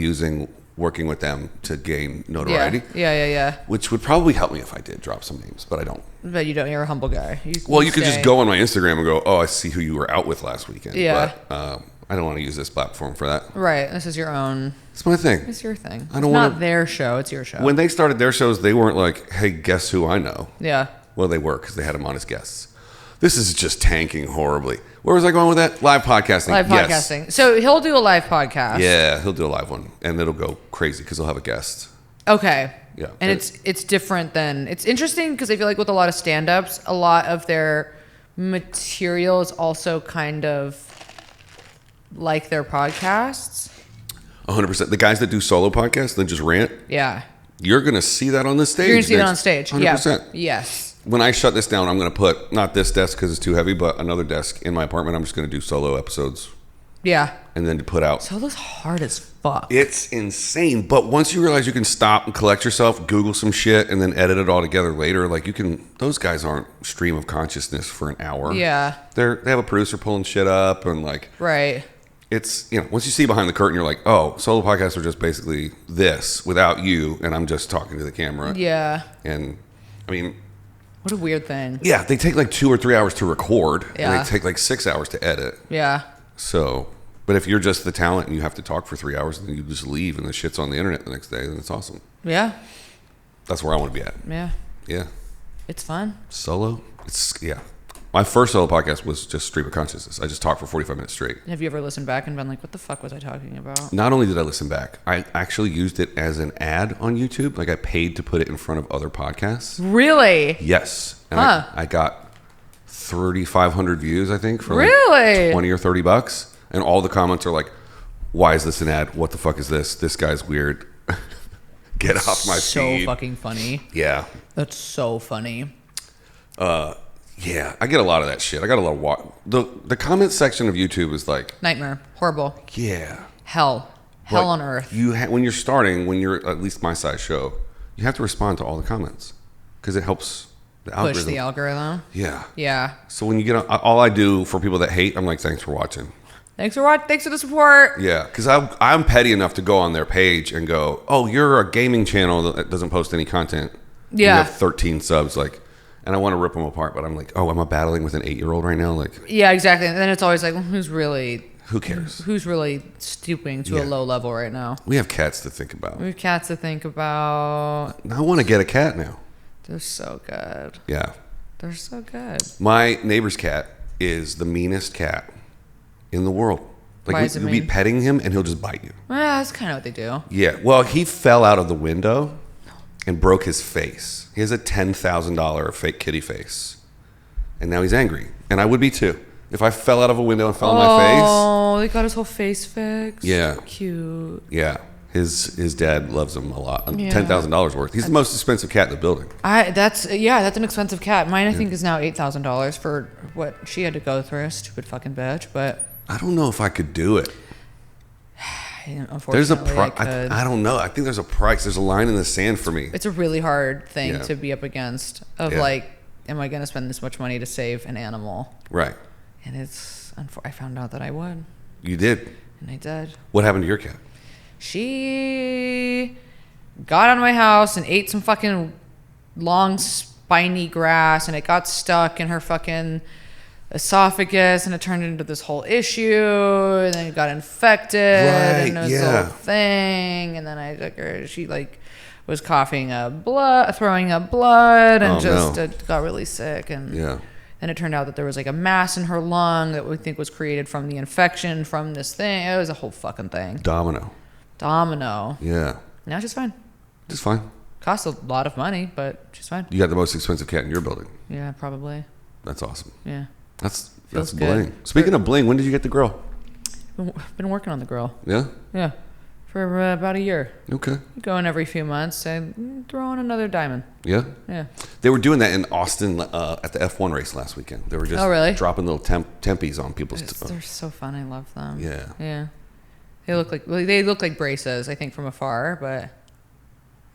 working with them to gain notoriety. Yeah. Which would probably help me if I did drop some names, but I don't. But you don't. You're a humble guy. You could just go on my Instagram and go, oh, I see who you were out with last weekend. Yeah. But I don't want to use this platform for that. Right. This is your own. It's my thing. It's your thing. I don't want not their show. It's your show. When they started their shows, they weren't like, hey, guess who I know? Yeah. Well, they were because they had them on as guests. This is just tanking horribly. Where was I going with that? Live podcasting. Live podcasting. So he'll do a live podcast. Yeah, he'll do a live one, and it'll go crazy because he'll have a guest. Okay. Yeah. And it's different than, it's interesting because I feel like with a lot of stand-ups, a lot of their material is also kind of like their podcasts. 100%. The guys that do solo podcasts then just rant. Yeah. You're going to see that on the stage. You're going to see that on stage. 100%. Yeah. Yes. When I shut this down, I'm going to put, not this desk because it's too heavy, but another desk in my apartment. I'm just going to do solo episodes. Yeah. And then to put out. Solo's hard as fuck. It's insane. But once you realize you can stop and collect yourself, Google some shit, and then edit it all together later, like you can, those guys aren't stream of consciousness for an hour. Yeah. They have a producer pulling shit up and like. Right. It's, once you see behind the curtain, you're like, oh, solo podcasts are just basically this without you, and I'm just talking to the camera. Yeah. And, I mean... What a weird thing. Yeah, they take like 2 or 3 hours to record, yeah. and they take like 6 hours to edit. Yeah. So, but if you're just the talent and you have to talk for 3 hours, and then you just leave and the shit's on the internet the next day, then it's awesome. Yeah. That's where I want to be at. Yeah. Yeah. It's fun. Solo? Yeah. My first solo podcast was just Stream of Consciousness. I just talked for 45 minutes straight. Have you ever listened back and been like, what the fuck was I talking about? Not only did I listen back, I actually used it as an ad on YouTube. Like I paid to put it in front of other podcasts. Really? Yes. And I got 3,500 views, I think, for really? like 20 or 30 bucks. And all the comments are like, why is this an ad? What the fuck is this? This guy's weird. Get off my feed. So fucking funny. Yeah. That's so funny. Yeah, I get a lot of that shit. I got a lot of the comment section of YouTube is like nightmare, horrible. Yeah, hell on earth. When you're starting, when you're at least my size show, you have to respond to all the comments because it helps the algorithm. Push the algorithm. Yeah. Yeah. So when you get all I do for people that hate, I'm like, thanks for watching. Thanks for watching. Thanks for the support. Yeah, because I'm petty enough to go on their page and go, oh, you're a gaming channel that doesn't post any content. Yeah. You have 13 subs, like. And I want to rip them apart, but I'm like, oh, am I battling with an 8-year-old right now? Like, yeah, exactly. And then it's always like, well, who cares? Who's really stooping to a low level right now? We have cats to think about. We have cats to think about. I want to get a cat now. They're so good. Yeah. They're so good. My neighbor's cat is the meanest cat in the world. Like, you'll be petting him and he'll just bite you. Well, that's kind of what they do. Yeah. Well, he fell out of the window and broke his face. He has a $10,000 fake kitty face. And now he's angry. And I would be too. If I fell out of a window and fell on my face. Oh, they got his whole face fixed. Yeah. Cute. Yeah. His dad loves him a lot. Yeah. $10,000 worth. He's the most expensive cat in the building. That's an expensive cat. Mine, I think, is now $8,000 for what she had to go through. Stupid fucking bitch. But I don't know if I could do it. There's a price. I don't know. I think there's a price. There's a line in the sand for me. It's a really hard thing to be up against. Like, am I going to spend this much money to save an animal? Right. And I found out that I would. You did. And I did. What happened to your cat? She got out of my house and ate some fucking long spiny grass, and it got stuck in her fucking esophagus, and it turned into this whole issue, and then it got infected, and it was the whole thing, and then I took her, she like was throwing up blood, and got really sick, and then it turned out that there was like a mass in her lung that we think was created from the infection from this thing. It was a whole fucking thing. Domino. Yeah. Now she's fine. Just fine. Cost a lot of money, but she's fine. You got the most expensive cat in your building. Yeah, probably. That's awesome. Yeah. That's bling. Speaking of bling, when did you get the grill? Been working on the grill. Yeah? Yeah. For about a year. Okay. Going every few months and throw on another diamond. Yeah? Yeah. They were doing that in Austin at the F1 race last weekend. They were just dropping little tempies on people's... They're so fun. I love them. Yeah. Yeah. They look like braces, I think, from afar, but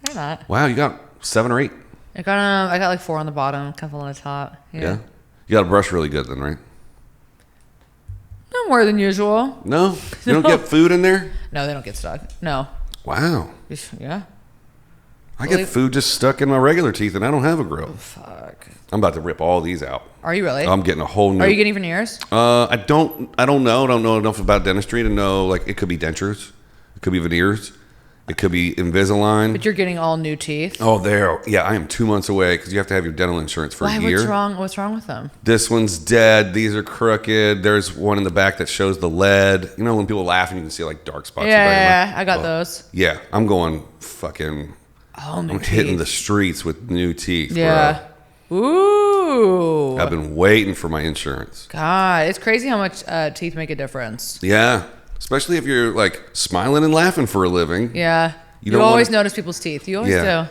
they're not. Wow, you got 7 or 8. I got like 4 on the bottom, a couple on the top. Yeah. You got to brush really good then, right? No more than usual. No? You don't get food in there? No, they don't get stuck. No. Wow. Yeah. I get food just stuck in my regular teeth, and I don't have a grill. Oh, fuck. I'm about to rip all these out. Are you really? I'm getting a whole new... Are you getting veneers? I don't know. I don't know enough about dentistry to know, like, it could be dentures. It could be veneers. It could be Invisalign. But you're getting all new teeth? Oh, yeah, I am 2 months away because you have to have your dental insurance for a year. What's wrong with them? This one's dead. These are crooked. There's one in the back that shows the lead. You know when people laugh and you can see like dark spots? Yeah, I got those. Yeah, I'm going fucking... I'm hitting the streets with new teeth, yeah. Bro. Ooh. I've been waiting for my insurance. God, it's crazy how much teeth make a difference. Yeah. Especially if you're like smiling and laughing for a living. Yeah. You always notice people's teeth. You always do.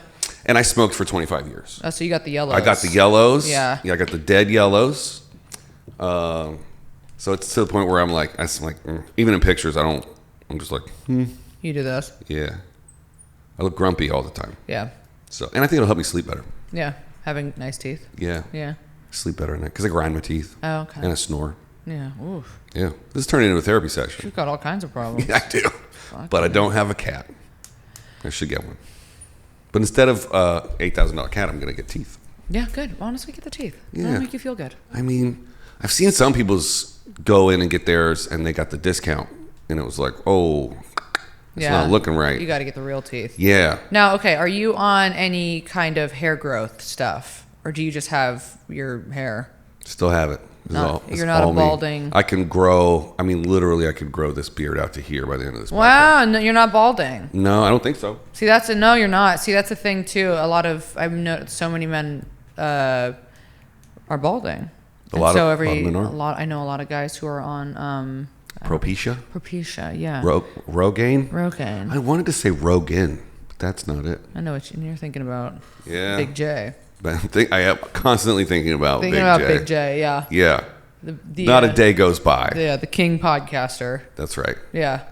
And I smoked for 25 years. Oh, so you got the yellows. I got the yellows. Yeah. Yeah, I got the dead yellows. So it's to the point where I'm like, even in pictures, I'm just like, You do this. Yeah. I look grumpy all the time. Yeah. So, and I think it'll help me sleep better. Yeah. Having nice teeth. Yeah. Yeah. Sleep better at night because I grind my teeth. Oh, okay. And I snore. Yeah. Oof. Yeah. This is turning into a therapy session. You've got all kinds of problems. Yeah, I do. But I don't have a cat. I should get one. But instead of $8,000 cat, I'm going to get teeth. Yeah, good. Honestly, get the teeth. Yeah. That'll make you feel good. I mean, I've seen some people's go in and get theirs and they got the discount. And it was like, oh, it's not looking right. You got to get the real teeth. Yeah. Now, okay, are you on any kind of hair growth stuff? or do you just have your hair? Still have it. You're not a balding. I can grow. I mean, literally, I could grow this beard out to here by the end of this. Wow, no, you're not balding. No, I don't think so. See, no, you're not. See, that's the thing too. I've noticed so many men are balding. I know a lot of guys who are on Propecia, yeah. Rogaine. I wanted to say Rogan, but that's not it. I know what you're thinking about. Yeah. Big J. But I am constantly thinking about Big J, yeah. Yeah. Not a day goes by. Yeah, the king podcaster. That's right. Yeah.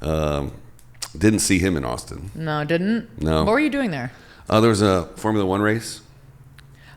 Didn't see him in Austin. No, didn't? No. What were you doing there? There was a Formula One race.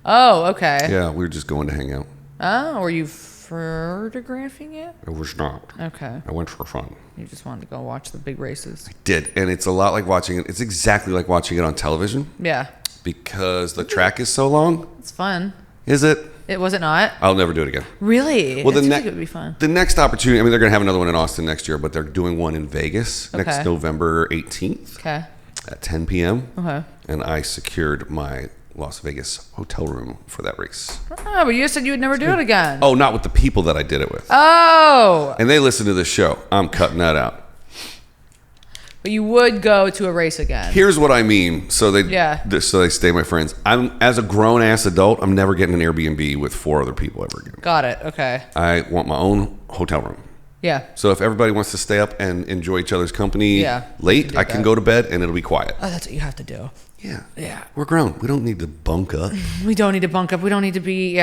Oh, okay. Yeah, we were just going to hang out. Oh, were you photographing it? It was not. Okay. I went for fun. You just wanted to go watch the big races. I did, and it's a lot like watching it. It's exactly like watching it on television. Yeah. Because the track is so long. It's fun. Is it? Was it not? I'll never do it again. Really? Well, it would be fun. The next opportunity, I mean, they're going to have another one in Austin next year, but they're doing one in Vegas next November 18th at 10 p.m. Okay. And I secured my Las Vegas hotel room for that race. Oh, but you said you would never do it again. Oh, not with the people that I did it with. Oh. And they listen to this show. I'm cutting that out. But you would go to a race again. Here's what I mean. So they stay my friends. As a grown ass adult, I'm never getting an Airbnb with 4 other people ever again. Got it. Okay. I want my own hotel room. Yeah. So if everybody wants to stay up and enjoy each other's company late, I can go to bed and it'll be quiet. Oh, that's what you have to do. Yeah. Yeah. We're grown. We don't need to bunk up. We don't need to bunk up. We don't need to be,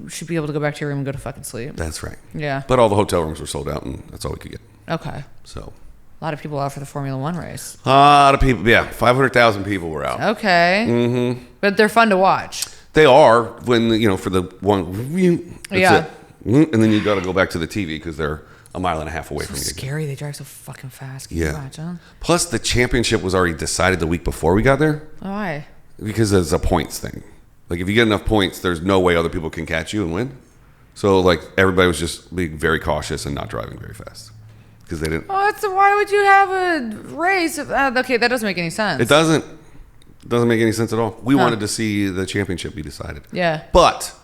should be able to go back to your room and go to fucking sleep. That's right. Yeah. But all the hotel rooms were sold out and that's all we could get. Okay. So. A lot of people out for the Formula One race. A lot of people, yeah. 500,000 people were out. Okay. Mm-hmm. But they're fun to watch. They are when, for the one. That's it. And then you got to go back to the TV because they're a mile and a half away from you. Scary. They drive so fucking fast. Can you imagine? Plus, the championship was already decided the week before we got there. Why? Because it's a points thing. Like, if you get enough points, there's no way other people can catch you and win. So, everybody was just being very cautious and not driving very fast. Because they didn't. Oh, why would you have a race? Okay, that doesn't make any sense. It doesn't. It doesn't make any sense at all. We wanted to see the championship be decided. Yeah. But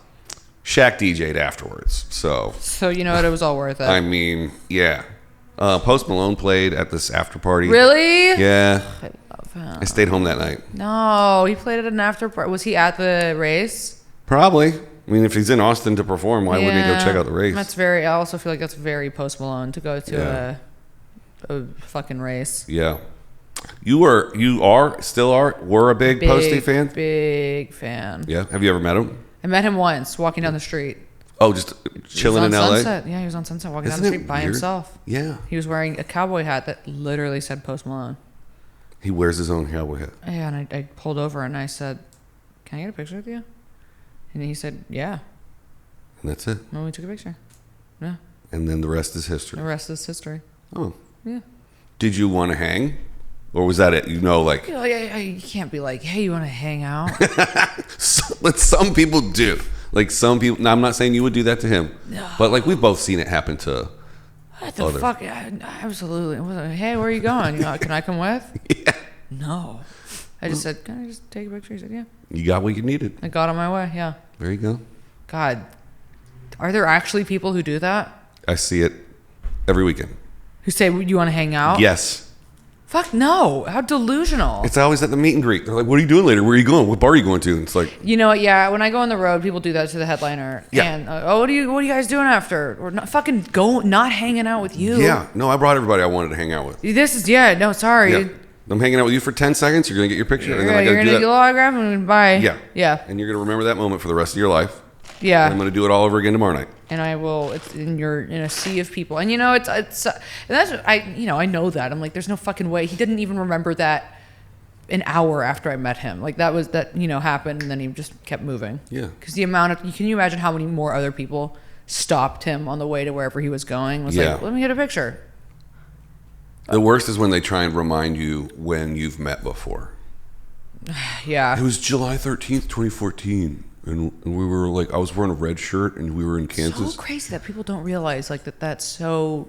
Shaq DJ'd afterwards, so you know what? It was all worth it. I mean, yeah. Post Malone played at this after party. Really? Yeah. I love him. I stayed home that night. No, he played at an after party. Was he at the race? Probably. I mean, if he's in Austin to perform, why wouldn't he go check out the race? I also feel like that's very Post Malone to go to a fucking race. Yeah. Were a big Posty fan? Big fan. Yeah. Have you ever met him? I met him once walking down the street. Oh, just chilling in LA? Sunset. Yeah, he was on Sunset walking down the street by himself. Yeah. He was wearing a cowboy hat that literally said Post Malone. He wears his own cowboy hat. Yeah, and I pulled over and I said, "Can I get a picture with you?" And he said, "Yeah." And that's it. And we took a picture. Yeah. And then the rest is history. The rest is history. Oh. Yeah. Did you want to hang? Or was that it? You can't be like, "Hey, you want to hang out?" But some people do. Some people. Now, I'm not saying you would do that to him. No. But we've both seen it happen to what the fuck? Absolutely. Hey, where are you going? Can I come with? Yeah. No. I just said, "Can I just take a picture?" He said, "Yeah." You got what you needed. I got on my way. Yeah. There you go. God, are there actually people who do that? I see it every weekend. Who say, "You want to hang out?" Yes. Fuck no. How delusional. It's always at the meet and greet. They're like, "What are you doing later? Where are you going? What bar are you going to?" And it's like, you know what? Yeah, when I go on the road, people do that to the headliner. Yeah. And what are you guys doing after? Or not hanging out with you. Yeah. No, I brought everybody I wanted to hang out with. Sorry. Yeah. I'm hanging out with you for 10 seconds. You're gonna get your picture, and then I you're gotta gonna do get a autograph and bye. Yeah. Yeah. And you're gonna remember that moment for the rest of your life. Yeah. And I'm gonna do it all over again tomorrow night. And I will. You're in a sea of people, and I know that. I'm like, there's no fucking way. He didn't even remember that an hour after I met him. That happened, and then he just kept moving. Yeah. Because can you imagine how many more other people stopped him on the way to wherever he was going? Like, let me get a picture. The worst is when they try and remind you when you've met before. Yeah. It was July 13th, 2014. And we were I was wearing a red shirt and we were in Kansas. So crazy that people don't realize that's so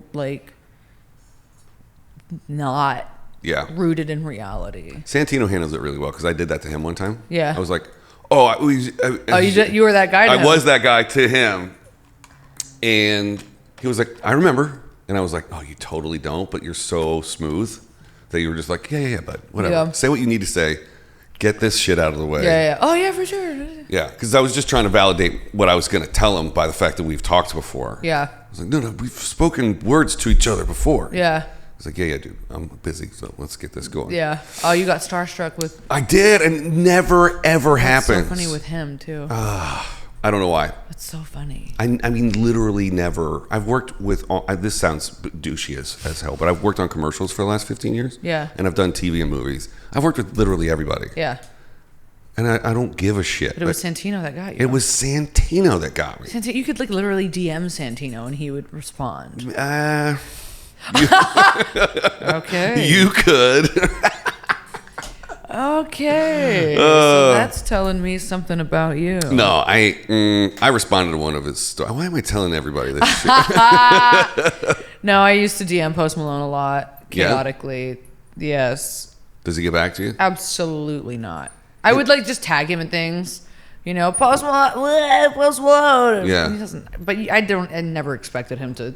not rooted in reality. Santino handles it really well because I did that to him one time. Yeah. I was like, You were that guy to him. I was that guy to him. And he was like, I remember. And I was like, oh, you totally don't, but you're so smooth that you were just like, yeah, but whatever. Yeah. Say what you need to say. Get this shit out of the way. Yeah. Oh, yeah, for sure. Yeah, because I was just trying to validate what I was going to tell him by the fact that we've talked before. Yeah. I was like, no, we've spoken words to each other before. Yeah. I was like, yeah, dude, I'm busy, so let's get this going. Yeah. Oh, you got starstruck with... I did, and it never, ever happens. So funny with him, too. I don't know why. That's so funny. I mean, literally never. I've worked with, this sounds douchey as hell, but I've worked on commercials for the last 15 years. Yeah. And I've done TV and movies. I've worked with literally everybody. Yeah. And I don't give a shit. But it was Santino that got you. It was Santino that got me. You could like literally DM Santino and he would respond. Okay. You could. Okay. So that's telling me something about you. No, I responded to one of his stories. Why am I telling everybody this shit? No, I used to DM Post Malone a lot, chaotically. Yeah? Yes. Does he get back to you? Absolutely not. I would like just tag him in things. You know, Post Malone, Post Malone. Yeah. He doesn't, but I never expected him to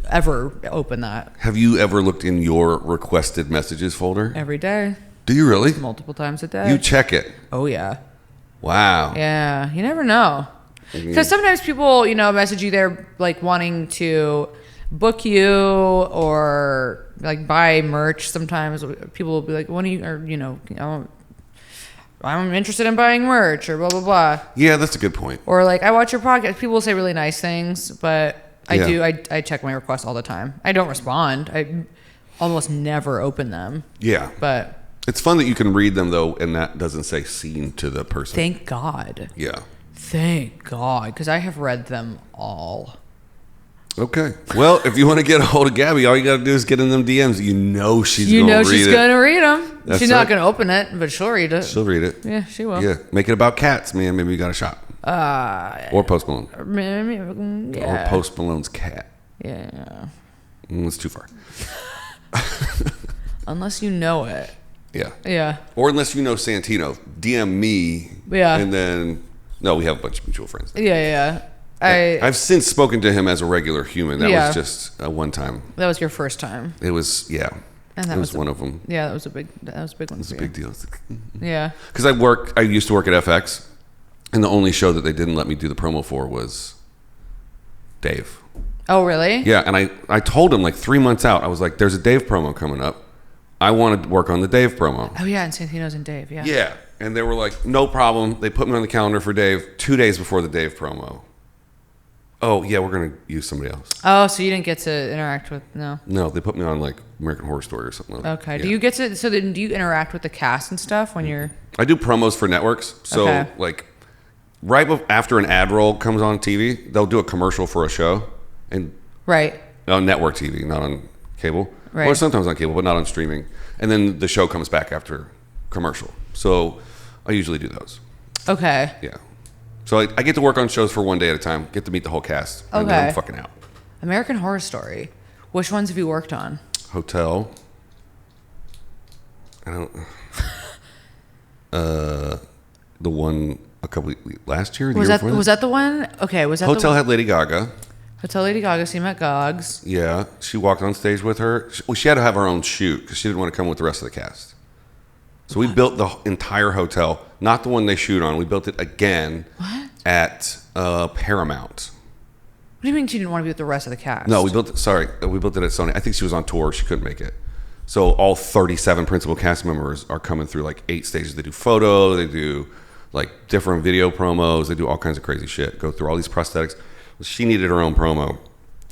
ever open that. Have you ever looked in your requested messages folder? Every day. Do you really? Multiple times a day. You check it? Oh, yeah. Wow. Yeah. You never know. Because sometimes people, message you there like wanting to book you or like buy merch. Sometimes people will be like, I'm interested in buying merch or blah, blah, blah. Yeah, that's a good point. Or like, I watch your podcast. People will say really nice things, but I check my requests all the time. I don't respond. I almost never open them. Yeah. But it's fun that you can read them though, and that doesn't say seen to the person. Thank God. Yeah. Thank God, because I have read them all. Okay. Well, if you want to get a hold of Gabby, all you got to do is get in them DMs. She's going to read it. You know she's going to read them. That's she's not going to open it, but she'll read it. She'll read it. Yeah, she will. Yeah. Make it about cats, man. Maybe you got a shot. Or Post Malone. Yeah. Or Post Malone's cat. Yeah. It's too far. Unless you know it. Yeah. Yeah. Or unless you know Santino. DM me. Yeah. And then, no, we have a bunch of mutual friends. Yeah. I've since spoken to him as a regular human. That was just a one time. That was your first time. It was, yeah. And that was one of them. Yeah, that was a big one. It was a big deal. Yeah. Because I used to work at FX, and the only show that they didn't let me do the promo for was Dave. Oh, really? Yeah, and I told him like 3 months out, I was like, there's a Dave promo coming up. I want to work on the Dave promo. Oh, yeah, and Santino's and Dave, yeah. Yeah, and they were like, no problem. They put me on the calendar for Dave 2 days before the Dave promo. Oh, yeah, we're going to use somebody else. Oh, so you didn't get to interact with, no? No, they put me on like American Horror Story or something like that. Okay. Yeah. Do you get to, so then do you interact with the cast and stuff when you're? I do promos for networks. So like right after an ad roll comes on TV, they'll do a commercial for a show. And right. On network TV, not on cable. Right. Or sometimes on cable, but not on streaming. And then the show comes back after commercial. So I usually do those. Okay. Yeah. So I get to work on shows for 1 day at a time, get to meet the whole cast, and then I'm fucking out. American Horror Story. Which ones have you worked on? Hotel. I don't. The one a couple last year. Was that the one? Okay, was that Hotel had Lady Gaga. Hotel Lady Gaga. So you met Gogs. Yeah, she walked on stage with her. She had to have her own shoot because she didn't want to come with the rest of the cast. So we built the entire hotel, not the one they shoot on. We built it again at Paramount. What do you mean she didn't want to be with the rest of the cast? No, we built it at Sony. I think she was on tour. She couldn't make it. So all 37 principal cast members are coming through like 8 stages. They do photo, they do like different video promos, they do all kinds of crazy shit. Go through all these prosthetics. She needed her own promo.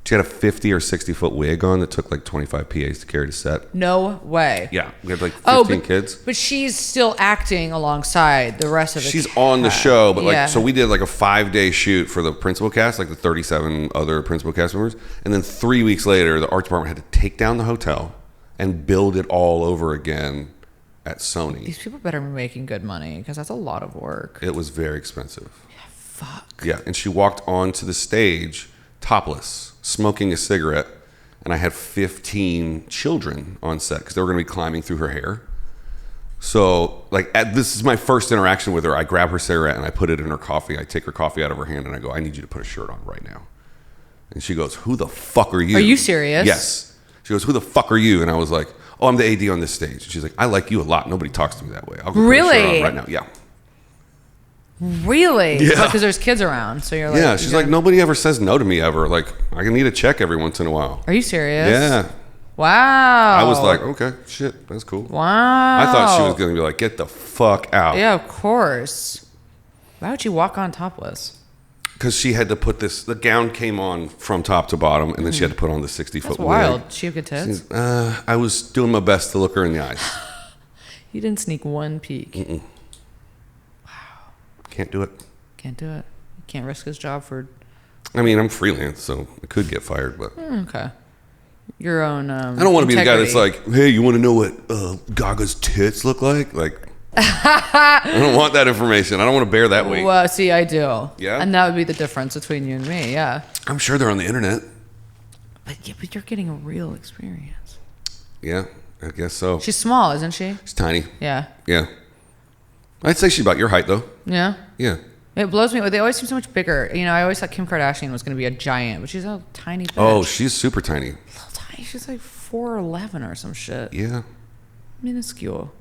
She had a 50 or 60 foot wig on that took like 25 PAs to carry to set. No way. Yeah, we had like 15 kids. But she's still acting alongside the rest of the She's on the show, but yeah. So we did like a 5-day shoot for the principal cast, like the 37 other principal cast members. And then 3 weeks later, the art department had to take down the hotel and build it all over again at Sony. These people better be making good money because that's a lot of work. It was very expensive. Yeah, fuck. Yeah, and she walked onto the stage topless, smoking a cigarette, and I had 15 children on set because they were going to be climbing through her hair. So, like, this is my first interaction with her. I grab her cigarette and I put it in her coffee. I take her coffee out of her hand and I go, I need you to put a shirt on right now. And she goes, who the fuck are you? Are you serious? Yes. She goes, who the fuck are you? And I was like, oh, I'm the AD on this stage. And she's like, I like you a lot. Nobody talks to me that way. I'll go put a shirt on right now. Yeah. Really? Yeah. Because there's kids around. So you're like... Yeah. She's like, nobody ever says no to me ever. Like, I need a check every once in a while. Are you serious? Yeah. Wow. I was like, okay, shit, that's cool. Wow. I thought she was going to be like, get the fuck out. Yeah, of course. Why would you walk on topless? Because she had to put the gown came on from top to bottom, and then she had to put on the 60-foot That's wig. wild. She have good tits? I was doing my best to look her in the eyes. You didn't sneak one peek. Mm-mm. Wow. Can't do it. Can't do it. You can't risk his job for... I mean, I'm freelance, so I could get fired, but... Okay. Your own I don't want to be the guy that's like, hey, you want to know what Gaga's tits look like? Like, I don't want that information. I don't want to bear that weight. Well, see, I do. Yeah? And that would be the difference between you and me, yeah. I'm sure they're on the internet. But you're getting a real experience. Yeah, I guess so. She's small, isn't she? She's tiny. Yeah. Yeah. I'd say she's about your height, though. Yeah? Yeah. It blows me. They always seem so much bigger. You know, I always thought Kim Kardashian was going to be a giant, but she's a tiny bitch. Oh, she's super tiny. Little tiny. She's like 4'11" or some shit. Yeah. Minuscule.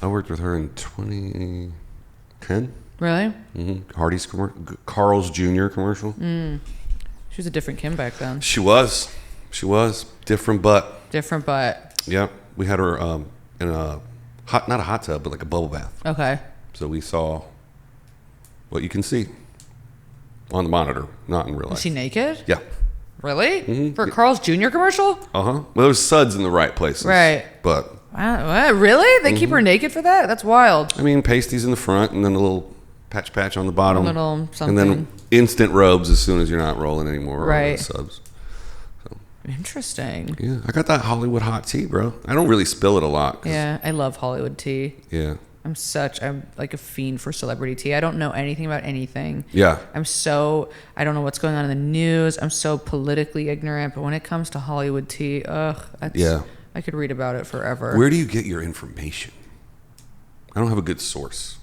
I worked with her in 2010. Really? Mm-hmm. Hardee's Carl's Jr. commercial. She was a different Kim back then. She was. Different butt. Different butt. Yeah. We had her in a not a hot tub, but like a bubble bath. Okay. So we saw what you can see on the monitor, not in real life. Was she naked? Yeah. Really? Mm-hmm. For a Carl's Jr. commercial? Well, there's suds in the right places. Right. But... Wow, what? Really? They keep her naked for that? That's wild. I mean, pasties in the front and then a little patch on the bottom. A little something. And then instant robes as soon as you're not rolling anymore. Right. Subs. So, interesting. yeah, I got that Hollywood hot tea, bro. I don't really spill it a lot. Yeah, I love Hollywood tea. Yeah. I'm like a fiend for celebrity tea. I don't know anything about anything. Yeah. I don't know what's going on in the news. I'm so politically ignorant. But when it comes to Hollywood tea, yeah. I could read about it forever. Where do you get your information? I don't have a good source.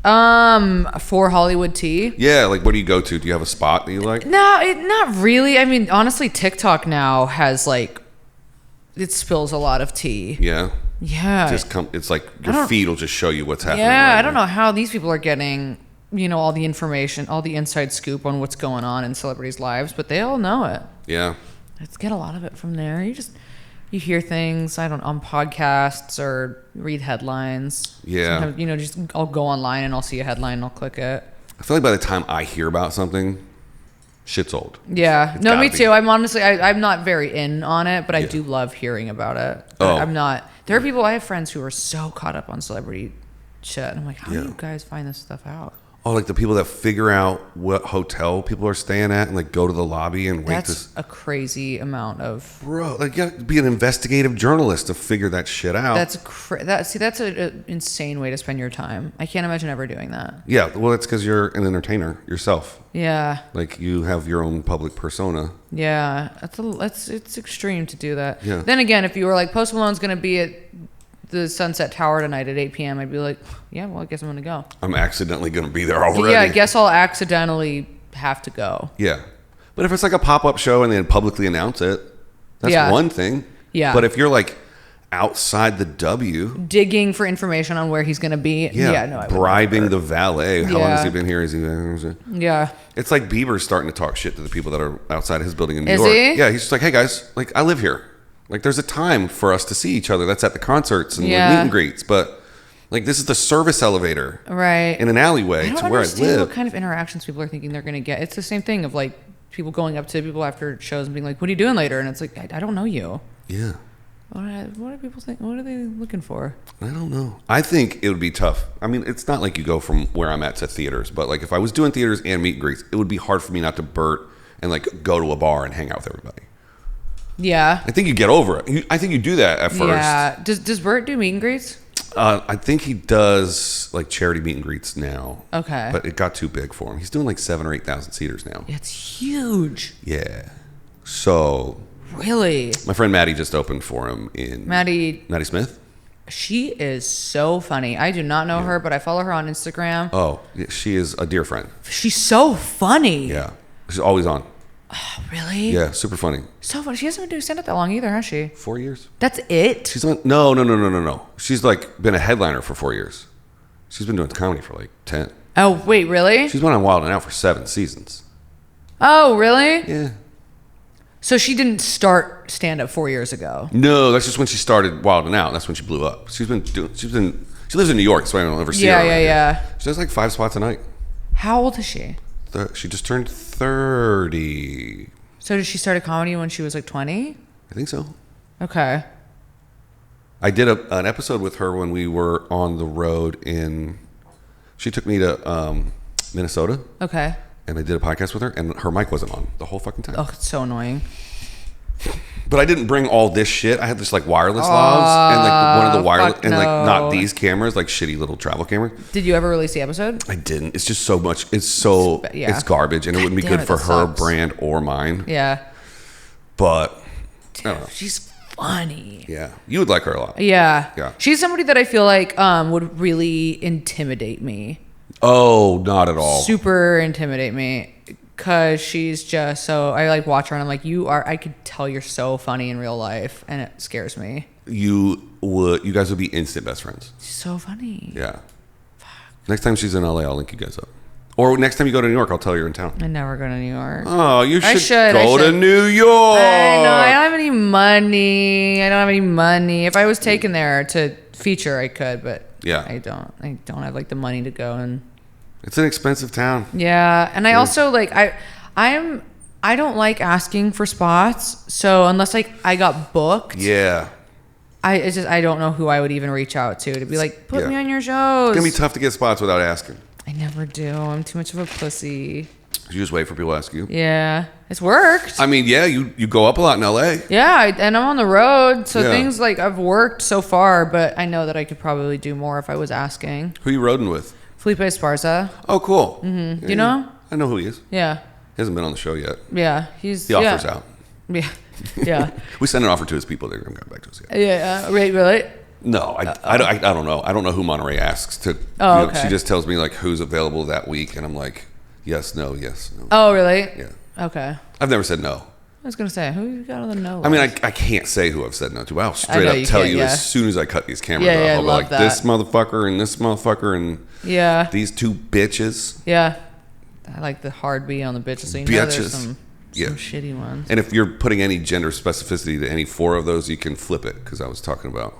For Hollywood tea? Yeah, like what do you go to? Do you have a spot that you like? No, not really. I mean, honestly, TikTok now has it spills a lot of tea. Yeah. Yeah. It's like your feed will just show you what's happening. Yeah, right I don't now. know how these people are getting, all the information, all the inside scoop on what's going on in celebrities' lives, but they all know it. Yeah. Let's get a lot of it from there. You hear things, on podcasts or read headlines. Yeah. Sometimes, I'll go online and I'll see a headline and I'll click it. I feel like by the time I hear about something, shit's old. Yeah. It's No, me gotta too. be. I'm honestly, I'm not very in on it, but I do love hearing about it. But I'm not. There are people, I have friends who are so caught up on celebrity shit. And I'm like, how do you guys find this stuff out? Oh, like the people that figure out what hotel people are staying at and like go to the lobby and wait. That's a crazy amount of... Bro, like you gotta be an investigative journalist to figure that shit out. That's an insane way to spend your time. I can't imagine ever doing that. Yeah, well, it's because you're an entertainer yourself. Yeah. Like you have your own public persona. Yeah, it's extreme to do that. Yeah. Then again, if you were like, Post Malone's gonna be at the Sunset Tower tonight at 8 p.m., I'd be like, yeah, well, I guess I'm gonna go. I'm accidentally gonna be there already. Yeah, I guess I'll accidentally have to go. Yeah, but if it's like a pop-up show and they publicly announce it, that's one thing. Yeah. But if you're like outside the W, digging for information on where he's gonna be, I bribing the valet. How long has he been here? Yeah. It's like Bieber's starting to talk shit to the people that are outside his building in New York. Is he? Yeah, he's just like, hey guys, like I live here. Like there's a time for us to see each other. That's at the concerts and meet and greets. But like this is the service elevator, right, in an alleyway to where I live. What kind of interactions people are thinking they're gonna get? It's the same thing of like people going up to people after shows and being like, "What are you doing later?" And it's like, I don't know you. Yeah. What do people think? What are they looking for? I don't know. I think it would be tough. I mean, it's not like you go from where I'm at to theaters, but like if I was doing theaters and meet and greets, it would be hard for me not to Bert and like go to a bar and hang out with everybody. Yeah. I think you get over it. I think you do that at first. Yeah. Does Bert do meet and greets? I think he does like charity meet and greets now. Okay. But it got too big for him. He's doing like 7,000 or 8,000 seaters now. It's huge. Yeah. So. Really? My friend Maddie just opened for him in. Maddie Smith? She is so funny. I do not know her, but I follow her on Instagram. Oh, yeah, she is a dear friend. She's so funny. Yeah. She's always on. Oh, really? Yeah, super funny. So funny. She hasn't been doing stand-up that long either, has she? 4 years. That's it? She's on. No. She's like been a headliner for 4 years. She's been doing comedy for like 10. Oh, wait, really? She's been on Wild 'N Out for 7 seasons. Oh, really? Yeah. So she didn't start stand-up 4 years ago? No, that's just when she started Wild 'N Out. That's when she blew up. She lives in New York, so I don't ever see her. Yeah. She does like 5 spots a night. How old is she? She just turned 30. So did she start a comedy when she was like 20? I think so. Okay. I did an episode with her when we were on the road she took me to Minnesota. Okay. And I did a podcast with her, and her mic wasn't on the whole fucking time. Oh, it's so annoying. But I didn't bring all this shit. I had this like wireless lavs and like one of the wireless and like not these cameras, like shitty little travel cameras. Did you ever release the episode? I didn't. It's just so much. It's garbage, and it wouldn't be good for her brand or mine. Yeah. But Dude, I don't know. She's funny. Yeah, you would like her a lot. Yeah. Yeah. She's somebody that I feel like would really intimidate me. Oh, not at all. Super intimidate me. Cause she's just so I like watch her and I'm like, I could tell you're so funny in real life, and it scares me. You guys would be instant best friends. She's so funny. Yeah. Fuck. Next time she's in LA, I'll link you guys up. Or next time you go to New York, I'll tell you you're in town. I never go to New York. Oh, you should go to New York. I know. I don't have any money. If I was taken there to feature, I could, but yeah, I don't have like the money to go. And it's an expensive town. Yeah, and I also like I don't like asking for spots. So unless like I got booked, yeah, I don't know who I would even reach out to be like, put me on your shows. It's gonna be tough to get spots without asking. I never do. I'm too much of a pussy. You just wait for people to ask you. Yeah, it's worked. I mean, yeah, you go up a lot in LA. Yeah, and I'm on the road, so things like I've worked so far, but I know that I could probably do more if I was asking. Who you roading with? Felipe Esparza. Oh, cool. Mm-hmm. You know? I know who he is. Yeah. He hasn't been on the show yet. Yeah, the offer's out. Yeah, yeah. We sent an offer to his people. They're going to come back to us yet. Yeah, really? No, I don't know. I don't know who Monterey asks to. Okay. She just tells me like who's available that week, and I'm like, yes, no, yes, no. Oh, really? Yeah. Okay. I've never said no. I was gonna say, who you got on the no list? I mean, I can't say who I've said no to. I'll straight up tell you as soon as I cut these cameras off. I'll be like, this motherfucker and this motherfucker and these two bitches. Yeah. I like the hard B on the bitches. So you know there's some shitty ones. And if you're putting any gender specificity to any 4 of those, you can flip it, because I was talking about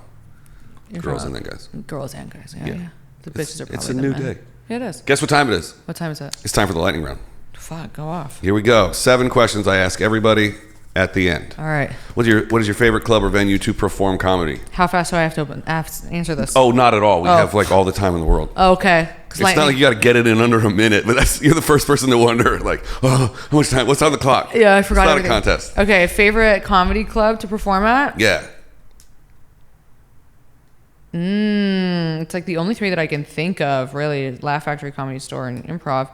girls and then guys. Girls and guys, yeah. The bitches are probably It's a new day. It is. Guess what time it is? What time is it? It's time for the lightning round. Fuck, go off. Here we go. 7 questions I ask everybody at the end. All right. What is your favorite club or venue to perform comedy? How fast do I have to answer this? Oh, not at all. We have like all the time in the world. Oh, okay. It's not like you got to get it in under a minute, but you're the first person to wonder, like, oh, how much time? What's on the clock? Yeah, I forgot. It's not a contest. Okay, favorite comedy club to perform at? Yeah. It's like the only 3 that I can think of, really. Laugh Factory, Comedy Store, and Improv.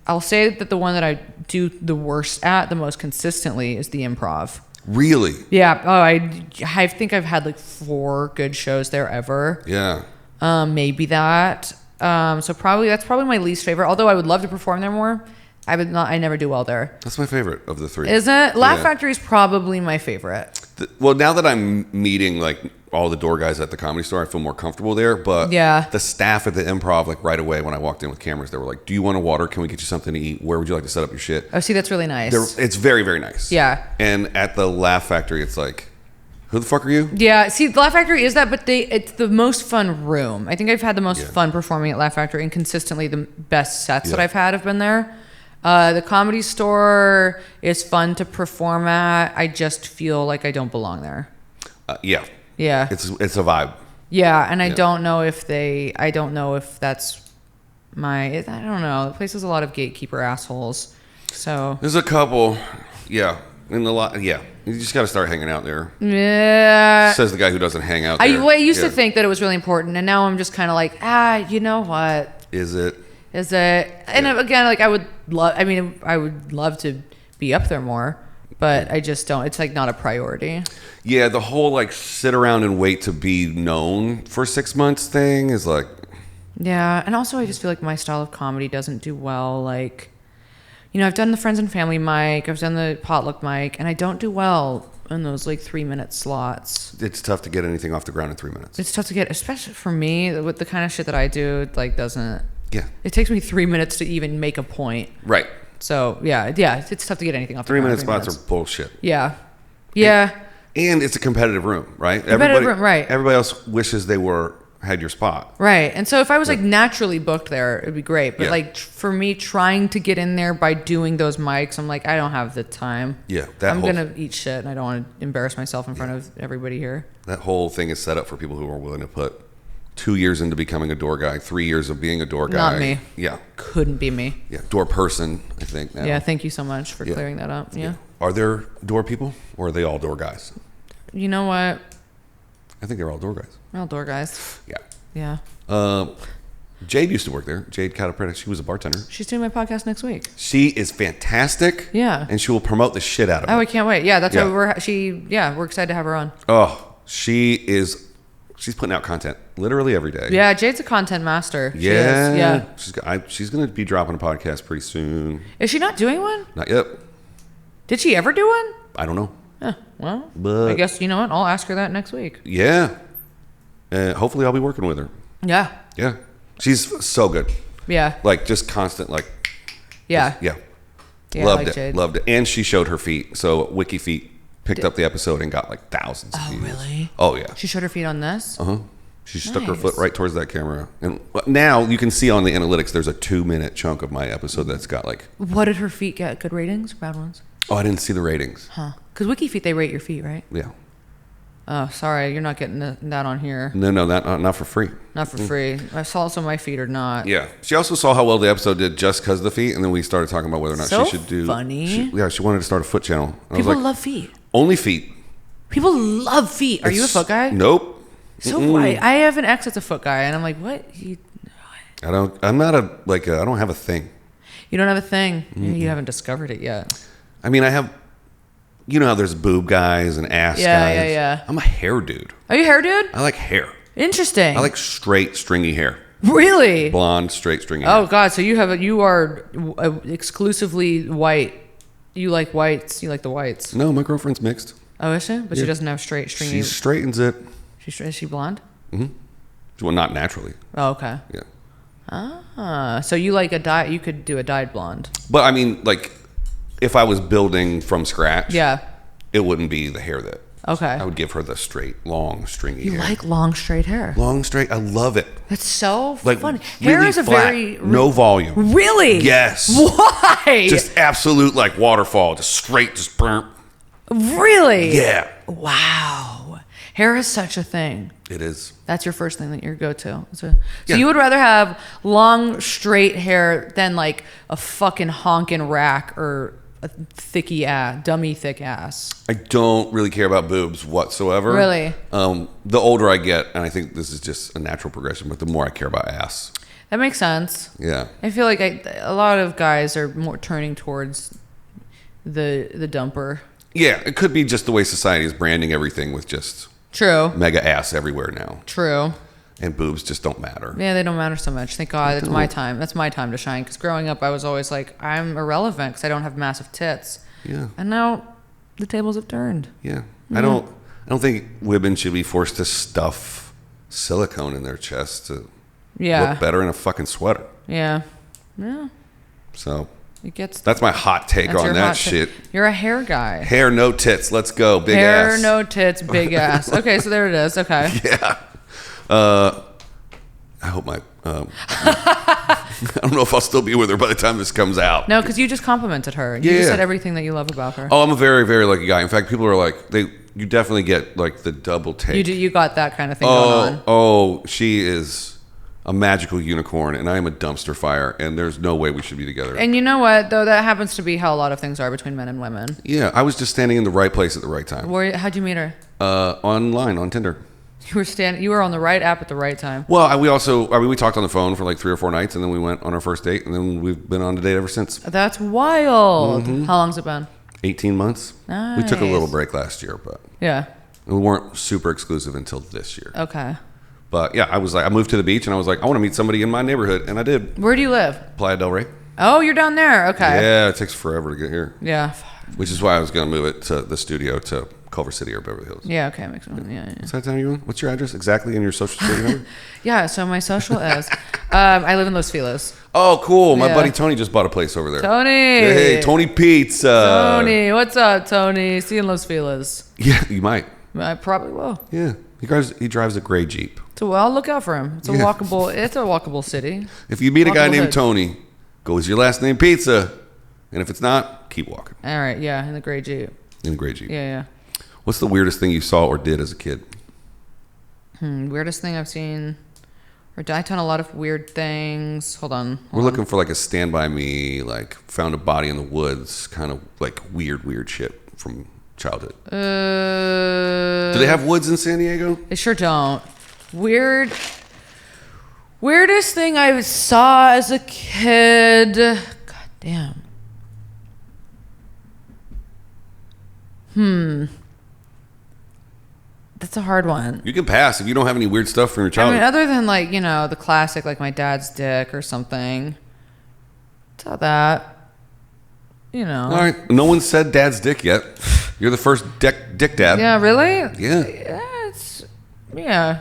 I'll say that the one that I do the worst at the most consistently is the Improv. Really? Yeah. Oh, I think I've had like 4 good shows there ever. Yeah. Maybe that. So that's probably my least favorite. Although I would love to perform there more. I never do well there. That's my favorite of the 3. Is it? Laugh Factory is probably my favorite. Well, now that I'm meeting like all the door guys at the Comedy Store, I feel more comfortable there. But the staff at the Improv, like right away when I walked in with cameras, they were like, "Do you want a water? Can we get you something to eat? Where would you like to set up your shit?" Oh, see, that's really nice. It's very, very nice. Yeah. And at the Laugh Factory, it's like, who the fuck are you? Yeah. See, the Laugh Factory is that, but it's the most fun room. I think I've had the most fun performing at Laugh Factory, and consistently the best sets that I've had have been there. The Comedy Store is fun to perform at. I just feel like I don't belong there. Yeah. It's a vibe. Yeah, and I don't know if that's I don't know. The place has a lot of gatekeeper assholes. So there's a couple. Yeah. You just got to start hanging out there. Yeah. Says the guy who doesn't hang out there. I used to think that it was really important, and now I'm just kind of like, you know what? Is it? And again, like I would love to be up there more. but I just don't. It's like not a priority. Yeah, the whole like sit around and wait to be known for 6 months thing is like. Yeah, and also I just feel like my style of comedy doesn't do well. Like, you know, I've done the friends and family mic, I've done the potluck mic, and I don't do well in those like 3-minute slots. It's tough to get anything off the ground in 3 minutes. It's tough to get, especially for me with the kind of shit that I do. It like doesn't. Yeah. It takes me 3 minutes to even make a point. Right. So yeah, it's tough to get anything off the 3 ground. minute spots are bullshit. Yeah. Yeah. And it's a competitive room, right? Competitive room, right. Everybody else wishes they had your spot. Right. And so if I was like naturally booked there, it'd be great. But Yeah. like for me, trying to get in there by doing those mics, I'm like, I don't have the time. Yeah. I'm going to eat shit and I don't want to embarrass myself in front of everybody here. That whole thing is set up for people who are willing to put 2 years into becoming a door guy, 3 years of being a door guy. Not me. Yeah. Couldn't be me. Yeah. Door person, I think now. Yeah. Thank you so much for clearing that up. Yeah. Are there door people or are they all door guys? You know what? I think they're all door guys. We're all door guys. Yeah. Yeah. Jade used to work there. Jade Catapretta. She was a bartender. She's doing my podcast next week. She is fantastic. Yeah. And she will promote the shit out of it. Oh, I can't wait. Yeah, that's why we're excited to have her on. Oh, she's putting out content literally every day. Yeah, Jade's a content master. She Yeah. is. Yeah. She's going to be dropping a podcast pretty soon. Is she not doing one? Not yet. Did she ever do one? I don't know. Well, But I guess, you know what? I'll ask her that next week. Yeah. Hopefully I'll be working with her. Yeah. Yeah. She's so good. Yeah. Like just constant like. Yeah. Yeah. Yeah, Loved like it. Jade. Loved it. And she showed her feet. So Wiki Feet picked up the episode and got like thousands of views. Really? Oh yeah. She showed her feet on this? Uh-huh. She stuck her Nice. foot right towards that camera. And now you can see on the analytics there's a 2-minute chunk of my episode that's got like. What did her feet get? Good ratings? Bad ones? Oh, I didn't see the ratings. Huh. Because Wiki Feet, they rate your feet, right? Yeah. Oh, sorry. You're not getting that on here. No, not for free. Not for free. I saw some of my feet or not. Yeah. She also saw how well the episode did just because of the feet, and then we started talking about whether or not So she should do. funny. She wanted to start a foot channel. And I was People like, love feet. only feet. People love feet. Are you a foot guy? Nope. So why? I have an ex that's a foot guy, and I'm like, what? I don't. I'm not a like. I don't have a thing. You don't have a thing. You haven't discovered it yet. I mean, I have. You know how there's boob guys and ass guys. Yeah. I'm a hair dude. Are you a hair dude? I like hair. Interesting. I like straight, stringy hair. Really? Blonde, straight, stringy Oh hair. God! So you are exclusively white. You like whites. You like the whites. No, my girlfriend's mixed. Oh, is she? But she doesn't have straight, stringy. She straightens it. Is she blonde? Well, not naturally. Oh, okay. Yeah. So you like a dye? You could do a dyed blonde. But I mean, like, if I was building from scratch, Yeah. it wouldn't be the hair that. Okay. I would give her the straight, long, stringy You hair. like long straight hair? Long, straight. I love it. That's so Like funny. really Hair is a flat, very no volume. Really? Yes. Why? Just absolute like waterfall, just straight, just burnt. Really? Yeah, Wow. Hair is such a thing. it is. That's your first thing that you go to. So Yeah. you would rather have long straight hair than like a fucking honkin' rack or a thicky ass, dummy thick ass. I don't really care about boobs whatsoever. Really? The older I get, and I think this is just a natural progression, but the more I care about ass. That makes sense. Yeah. I feel like a lot of guys are more turning towards the dumper. Yeah, it could be just the way society is branding everything with just True. mega ass everywhere now. True. And boobs just don't matter. Yeah, they don't matter so much. Thank God. It's my time. That's my time to shine. Because growing up, I was always like, I'm irrelevant because I don't have massive tits. Yeah. And now the tables have turned. Yeah. I don't think women should be forced to stuff silicone in their chest to Yeah. look better in a fucking sweater. Yeah. Yeah. So It gets. that's my hot take That's on your that hot shit. You're a hair guy. Hair, no tits. Let's go. Big Hair, ass. no tits, big ass. Okay, so there it is. Okay. Yeah. I hope my. I don't know if I'll still be with her by the time this comes out. No, because you just complimented her. You Yeah. just said everything that you love about her. Oh, I'm a very, very lucky guy. In fact, people are like, you definitely get like the double take. You got that kind of thing going on. Oh, she is a magical unicorn, and I am a dumpster fire, and there's no way we should be together. And you know what, though? That happens to be how a lot of things are between men and women. Yeah, I was just standing in the right place at the right time. How'd you meet her? Online, on Tinder. You were on the right app at the right time. Well, we talked on the phone for like 3 or 4 nights, and then we went on our first date, and then we've been on a date ever since. That's wild. How long's it been? 18 months. Nice. We took a little break last year, but Yeah. we weren't super exclusive until this year. Okay. But yeah, I moved to the beach and I was like, I want to meet somebody in my neighborhood, and I did. Where do you live? Playa del Rey. Oh, you're down there. Okay. Yeah, it takes forever to get here. Yeah. Which is why I was going to move it to the studio to Culver City or Beverly Hills. Yeah. Okay. Makes sense. Yeah. What's that town you in? What's your address exactly and your social security number? Yeah. So my social is, I live in Los Feliz. Oh, cool. My Yeah. buddy Tony just bought a place over there. Tony. Hey, Tony Pizza. Tony, what's up, Tony? See you in Los Feliz. Yeah, you might. I probably will. Yeah. He drives a gray Jeep. So I'll look out for him. It's a Yeah. walkable. It's a walkable city. If you meet a guy Walkable named hood. Tony, go, is your last name Pizza? And if it's not, keep walking. All right. Yeah, in the gray Jeep. In a gray Jeep. Yeah. What's the weirdest thing you saw or did as a kid? Weirdest thing I've seen, or I've done a lot of weird things. Hold on. We're looking for like a Stand By Me, like found a body in the woods, kind of like weird shit from childhood. Do they have woods in San Diego? They sure don't. Weirdest thing I saw as a kid. God damn. That's a hard one. You can pass if you don't have any weird stuff from your I childhood. mean, other than like, the classic, like my dad's dick or something. Saw that. All right. No one said dad's dick yet. You're the first dick dad. Yeah, really? Yeah. Yeah.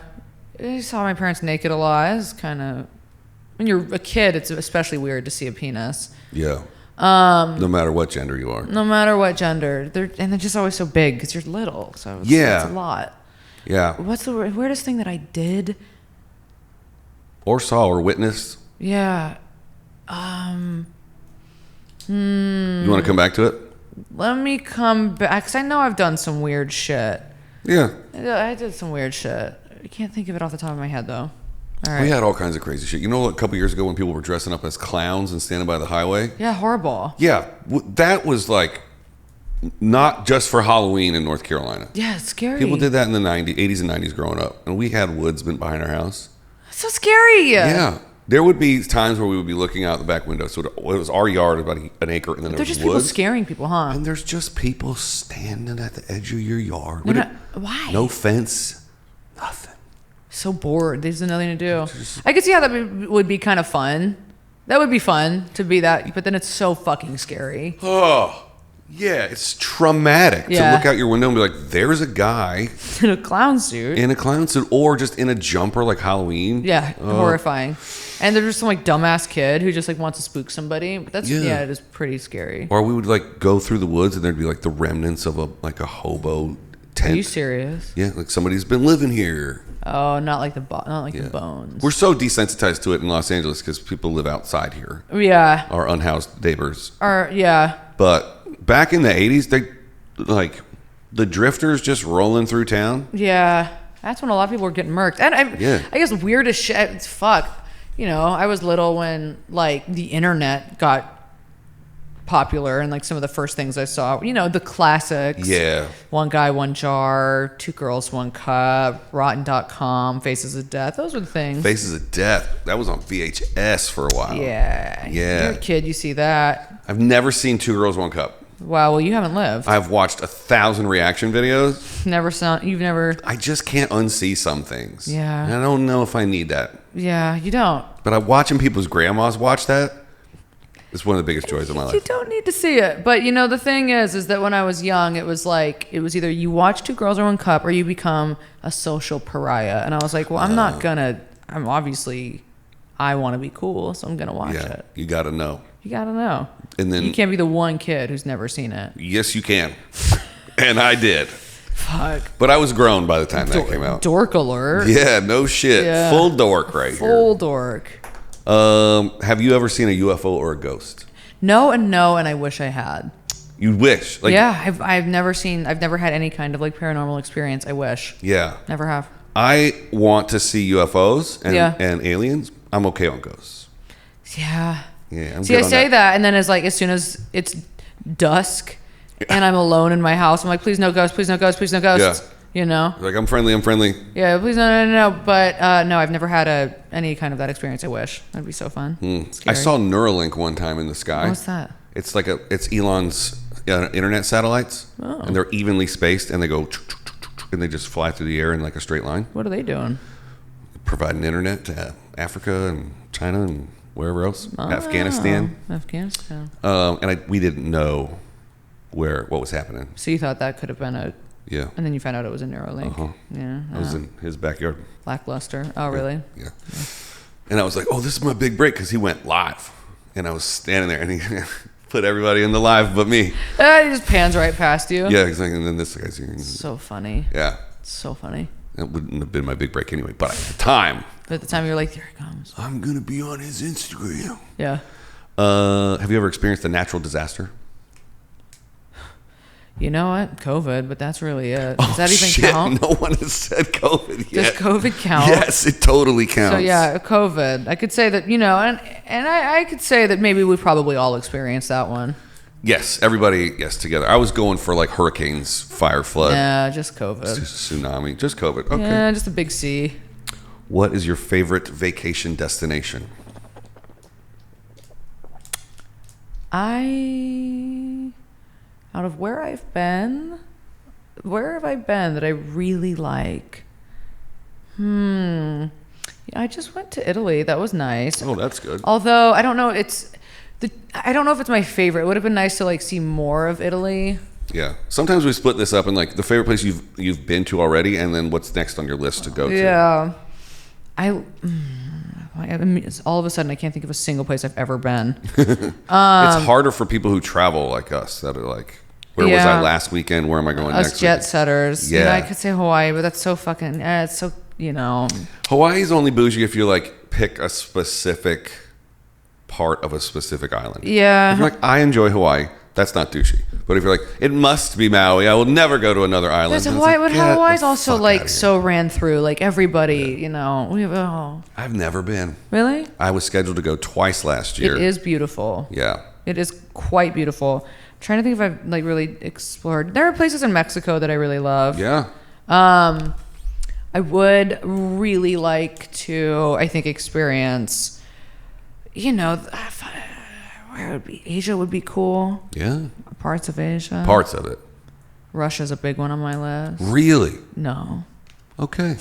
I saw my parents naked a lot. It's kind of, when you're a kid, it's especially weird to see a penis. Yeah. No matter what gender you are. No matter what gender. They're just always so big because you're little. So it's a lot. Yeah. What's the weirdest thing that I did? Or saw or witnessed. Yeah. You want to come back to it? Let me come back, because I know I've done some weird shit. Yeah. I did some weird shit. I can't think of it off the top of my head, though. All right. We had all kinds of crazy shit. You know, a couple years ago when people were dressing up as clowns and standing by the highway? Yeah, horrible. Yeah. That was like not just for Halloween in North Carolina. Yeah, it's scary. People did that in the 80s and 90s growing up. And we had woodsmen behind our house. It's so scary. Yeah. There would be times where we would be looking out the back window. So it was our yard, about an acre, and then there They're was just woods. people scaring people, huh? And there's just people standing at the edge of your yard. Why? No fence, nothing. So bored. There's nothing to do. I could see how that would be kind of fun. That would be fun to be that, but then it's so fucking scary. Oh, yeah, it's traumatic to Yeah. look out your window and be like, there's a guy In a clown suit. in a clown suit or just in a jumper like Halloween. Yeah, horrifying. And there's just some like dumbass kid who just like wants to spook somebody. But that's Yeah. it is pretty scary. Or we would like go through the woods and there'd be like the remnants of a hobo tent. Are you serious? Yeah, like somebody's been living here. Oh, not like the the bones. We're so desensitized to it in Los Angeles because people live outside here. Yeah. Our unhoused neighbors. Or yeah. But back in the 80s, they like the drifters just rolling through town. Yeah. That's when a lot of people were getting murked. And I guess weird as shit. It's fuck. I was little when like the internet got popular, and like some of the first things I saw, the classics. Yeah. One Guy, One Jar, Two Girls, One Cup, Rotten.com, Faces of Death. Those were the things. Faces of Death. That was on VHS for a while. Yeah. Yeah. You're a kid, you see that. I've never seen Two Girls, One Cup. Wow, well, you haven't lived. I've watched 1,000 reaction videos. You've never. I just can't unsee some things. Yeah. And I don't know if I need that. Yeah, you don't. But I'm watching people's grandmas watch that. It's one of the biggest joys of my You life. don't need to see it. But the thing is that when I was young, it was either you watch Two Girls or One Cup or you become a social pariah. And I was like, well, I want to be cool, so I'm going to watch it. You got to know. You got to know. And then you can't be the one kid who's never seen it. Yes, you can. And I did. Fuck. But I was grown by the time that came out. Dork alert. Yeah, no shit. Yeah. Full dork right Full dork. here. Have you ever seen a UFO or a ghost? No, and I wish I had. You wish. Yeah, I've never had any kind of like paranormal experience. I wish. Yeah. Never have. I want to see UFOs and, Yeah. and aliens. I'm okay on ghosts. Yeah. Yeah. I'm See, good I on say that, and then as soon as it's dusk and I'm alone in my house, I'm like, please no ghosts, please no ghosts, please no ghosts. Yeah. Like, I'm friendly. Yeah, please no. But no, I've never had any kind of that experience. I wish. That'd be so fun. I saw Neuralink one time in the sky. What's that? It's like it's Elon's internet satellites, Oh. and they're evenly spaced, and they go and they just fly through the air in like a straight line. What are they doing? Providing internet to Africa and China and wherever else, Afghanistan. And we didn't know what was happening. So you thought that could have been a... Yeah. And then you found out it was a Neuralink. Uh-huh. Yeah. I was in his backyard. Lackluster. Oh, really? Yeah. And I was like, oh, this is my big break, because he went live. And I was standing there, and he put everybody in the live but me. He just pans right past you. Yeah, exactly. And then this guy's here. So funny. Yeah. So funny. That wouldn't have been my big break anyway. But at the time... you were like, here it comes. I'm going to be on his Instagram. Yeah. Have you ever experienced a natural disaster? You know what? COVID, but that's really it. Does that even count? No one has said COVID yet. Does COVID count? Yes, it totally counts. So yeah, COVID. I could say that, and I could say that maybe we probably all experienced that one. Yes, everybody, together. I was going for like hurricanes, fire, flood. Yeah, just COVID. Tsunami, just COVID. Okay. Yeah, just a big C. What is your favorite vacation destination? Out of where have I been that I really like? Yeah, I just went to Italy. That was nice. Oh, that's good. Although I don't know, I don't know if it's my favorite. It would have been nice to like see more of Italy. Yeah. Sometimes we split this up in like the favorite place you've been to already, and then what's next on your list to go to. Yeah. All of a sudden, I can't think of a single place I've ever been. It's harder for people who travel like us that are like, where was I last weekend? Where am I going next Us jet weekend? setters. Yeah. I could say Hawaii, but that's so fucking, it's so, Hawaii's only bougie if you like pick a specific part of a specific island. Yeah. If you're like, I enjoy Hawaii, that's not douchey. But if you're like, it must be Maui, I will never go to another island. Hawaii's also like so ran through, like everybody, I've never been. Really? I was scheduled to go twice last year. It is beautiful. Yeah. It is quite beautiful. I'm trying to think if I've like really explored. There are places in Mexico that I really love. Yeah. I would really like to, I think, experience, where would be Asia would be cool. Yeah. Parts of Asia. Parts of it. Russia's a big one on my list. Really? No. Okay.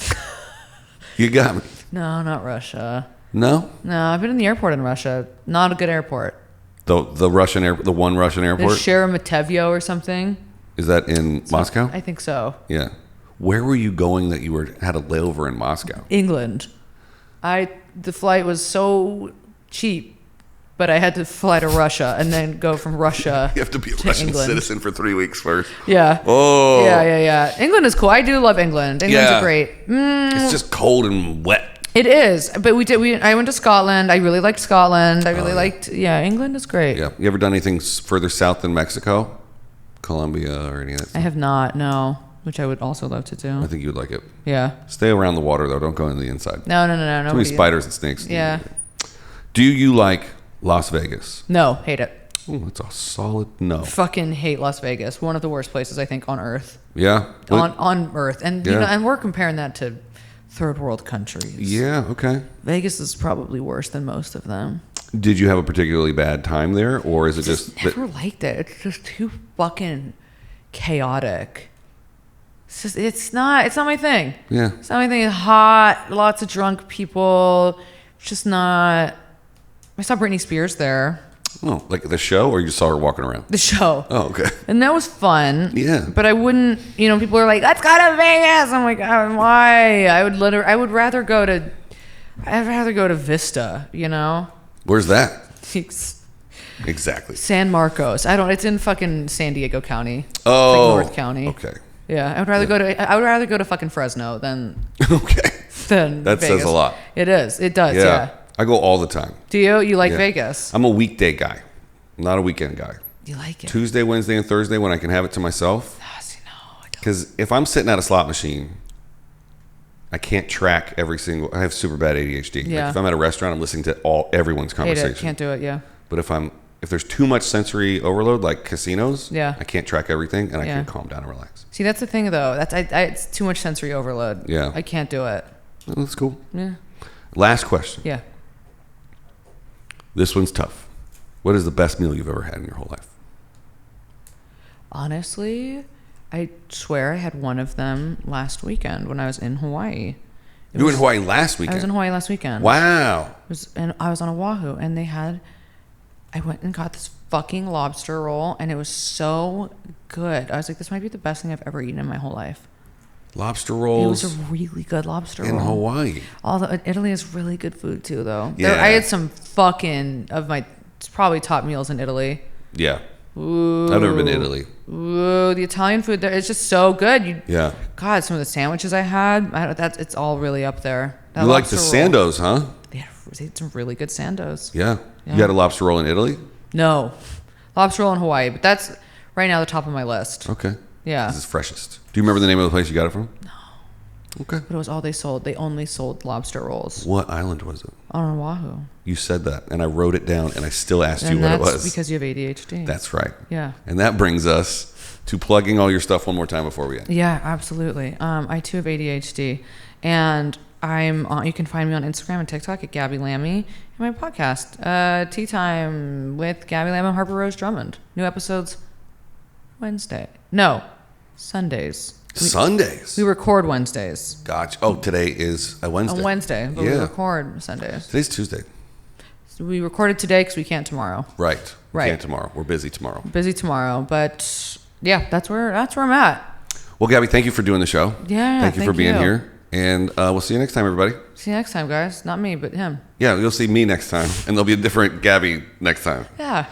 You got me. No, not Russia. No? No, I've been in the airport in Russia. Not a good airport. The one Russian airport? There's Sheremetyevo or something. Is that in Moscow? I think so. Yeah. Where were you going that you had a layover in Moscow? England. The flight was so cheap, but I had to fly to Russia and then go from Russia. You have to be a Russian citizen for 3 weeks first. Yeah. Oh. Yeah. England is cool. I do love England. England's great. It's just cold and wet. It is, but I went to Scotland. I really liked Scotland. I really liked, England is great. Yeah. You ever done anything further south than Mexico? Colombia or any of that stuff? I have not, no, which I would also love to do. I think you would like it. Yeah. Stay around the water, though. Don't go into the inside. No. Too many spiders and snakes. Yeah. Do you like Las Vegas? No, hate it. Oh, that's a solid no. Fucking hate Las Vegas. One of the worst places, I think, on Earth. Yeah? On Earth. And, and we're comparing that to third world countries. Yeah, okay. Vegas is probably worse than most of them. Did you have a particularly bad time there, or is it just never liked it? It's just too fucking chaotic. It's not my thing. Yeah. It's not my thing. It's hot, lots of drunk people. It's just not. I saw Britney Spears there. Oh, like the show, or you saw her walking around? The show. Oh, okay. And that was fun. Yeah. But I wouldn't, people are like, let's go to Vegas. I'm like, why? I would rather go to Vista, Where's that? Exactly. San Marcos. It's in fucking San Diego County. Oh. It's like North County. Okay. Yeah. I would rather go to fucking Fresno than Okay. Than that Vegas. says a lot. It is. It does, yeah. I go all the time. Do you? You like Vegas? I'm a weekday guy, not a weekend guy. You like it? Tuesday, Wednesday, and Thursday when I can have it to myself. No, I don't. Because if I'm sitting at a slot machine, I can't track every single. I have super bad ADHD. Yeah. Like if I'm at a restaurant, I'm listening to everyone's conversation. Hate it. Can't do it. Yeah. But if there's too much sensory overload, like casinos, I can't track everything, and I can't calm down and relax. See, that's the thing, though. It's too much sensory overload. Yeah. I can't do it. Well, that's cool. Yeah. Last question. Yeah. This one's tough. What is the best meal you've ever had in your whole life? Honestly, I swear I had one of them last weekend when I was in Hawaii. You were in Hawaii last weekend? I was in Hawaii last weekend. Wow. And I was on Oahu, and I went and got this fucking lobster roll, and it was so good. I was like, this might be the best thing I've ever eaten in my whole life. Lobster rolls. It was a really good lobster roll. In Hawaii. Although Italy has really good food too, though. Yeah. I had some fucking of my probably top meals in Italy. Yeah. Ooh. I've never been to Italy. Ooh, the Italian food there is just so good. Yeah. God, some of the sandwiches I had, it's all really up there. You like the sandos, huh? They had some really good sandos. Yeah. You had a lobster roll in Italy? No. Lobster roll in Hawaii, but that's right now the top of my list. Okay. Yeah. This is freshest. Do you remember the name of the place you got it from? No. Okay. But it was all they sold. They only sold lobster rolls. What island was it? On Oahu. You said that, and I wrote it down, and I still asked you And what it was. that's because you have ADHD. That's right. Yeah. And that brings us to plugging all your stuff one more time before we end. Yeah, absolutely. I too have ADHD, and you can find me on Instagram and TikTok at Gabby Lammy, and my podcast, Tea Time with Gabby Lammy and Harper Rose Drummond. New episodes Sundays. Sundays? We record Wednesdays. Gotcha. Oh, today is a Wednesday. On Wednesday, but we record Sundays. Today's Tuesday. So we recorded today because we can't tomorrow. Right. Right. We can't tomorrow. We're busy tomorrow. Busy tomorrow, but yeah, that's where I'm at. Well, Gabby, thank you for doing the show. Yeah, Thank you for being here. And we'll see you next time, everybody. See you next time, guys. Not me, but him. Yeah, you'll see me next time, and there'll be a different Gabby next time. Yeah.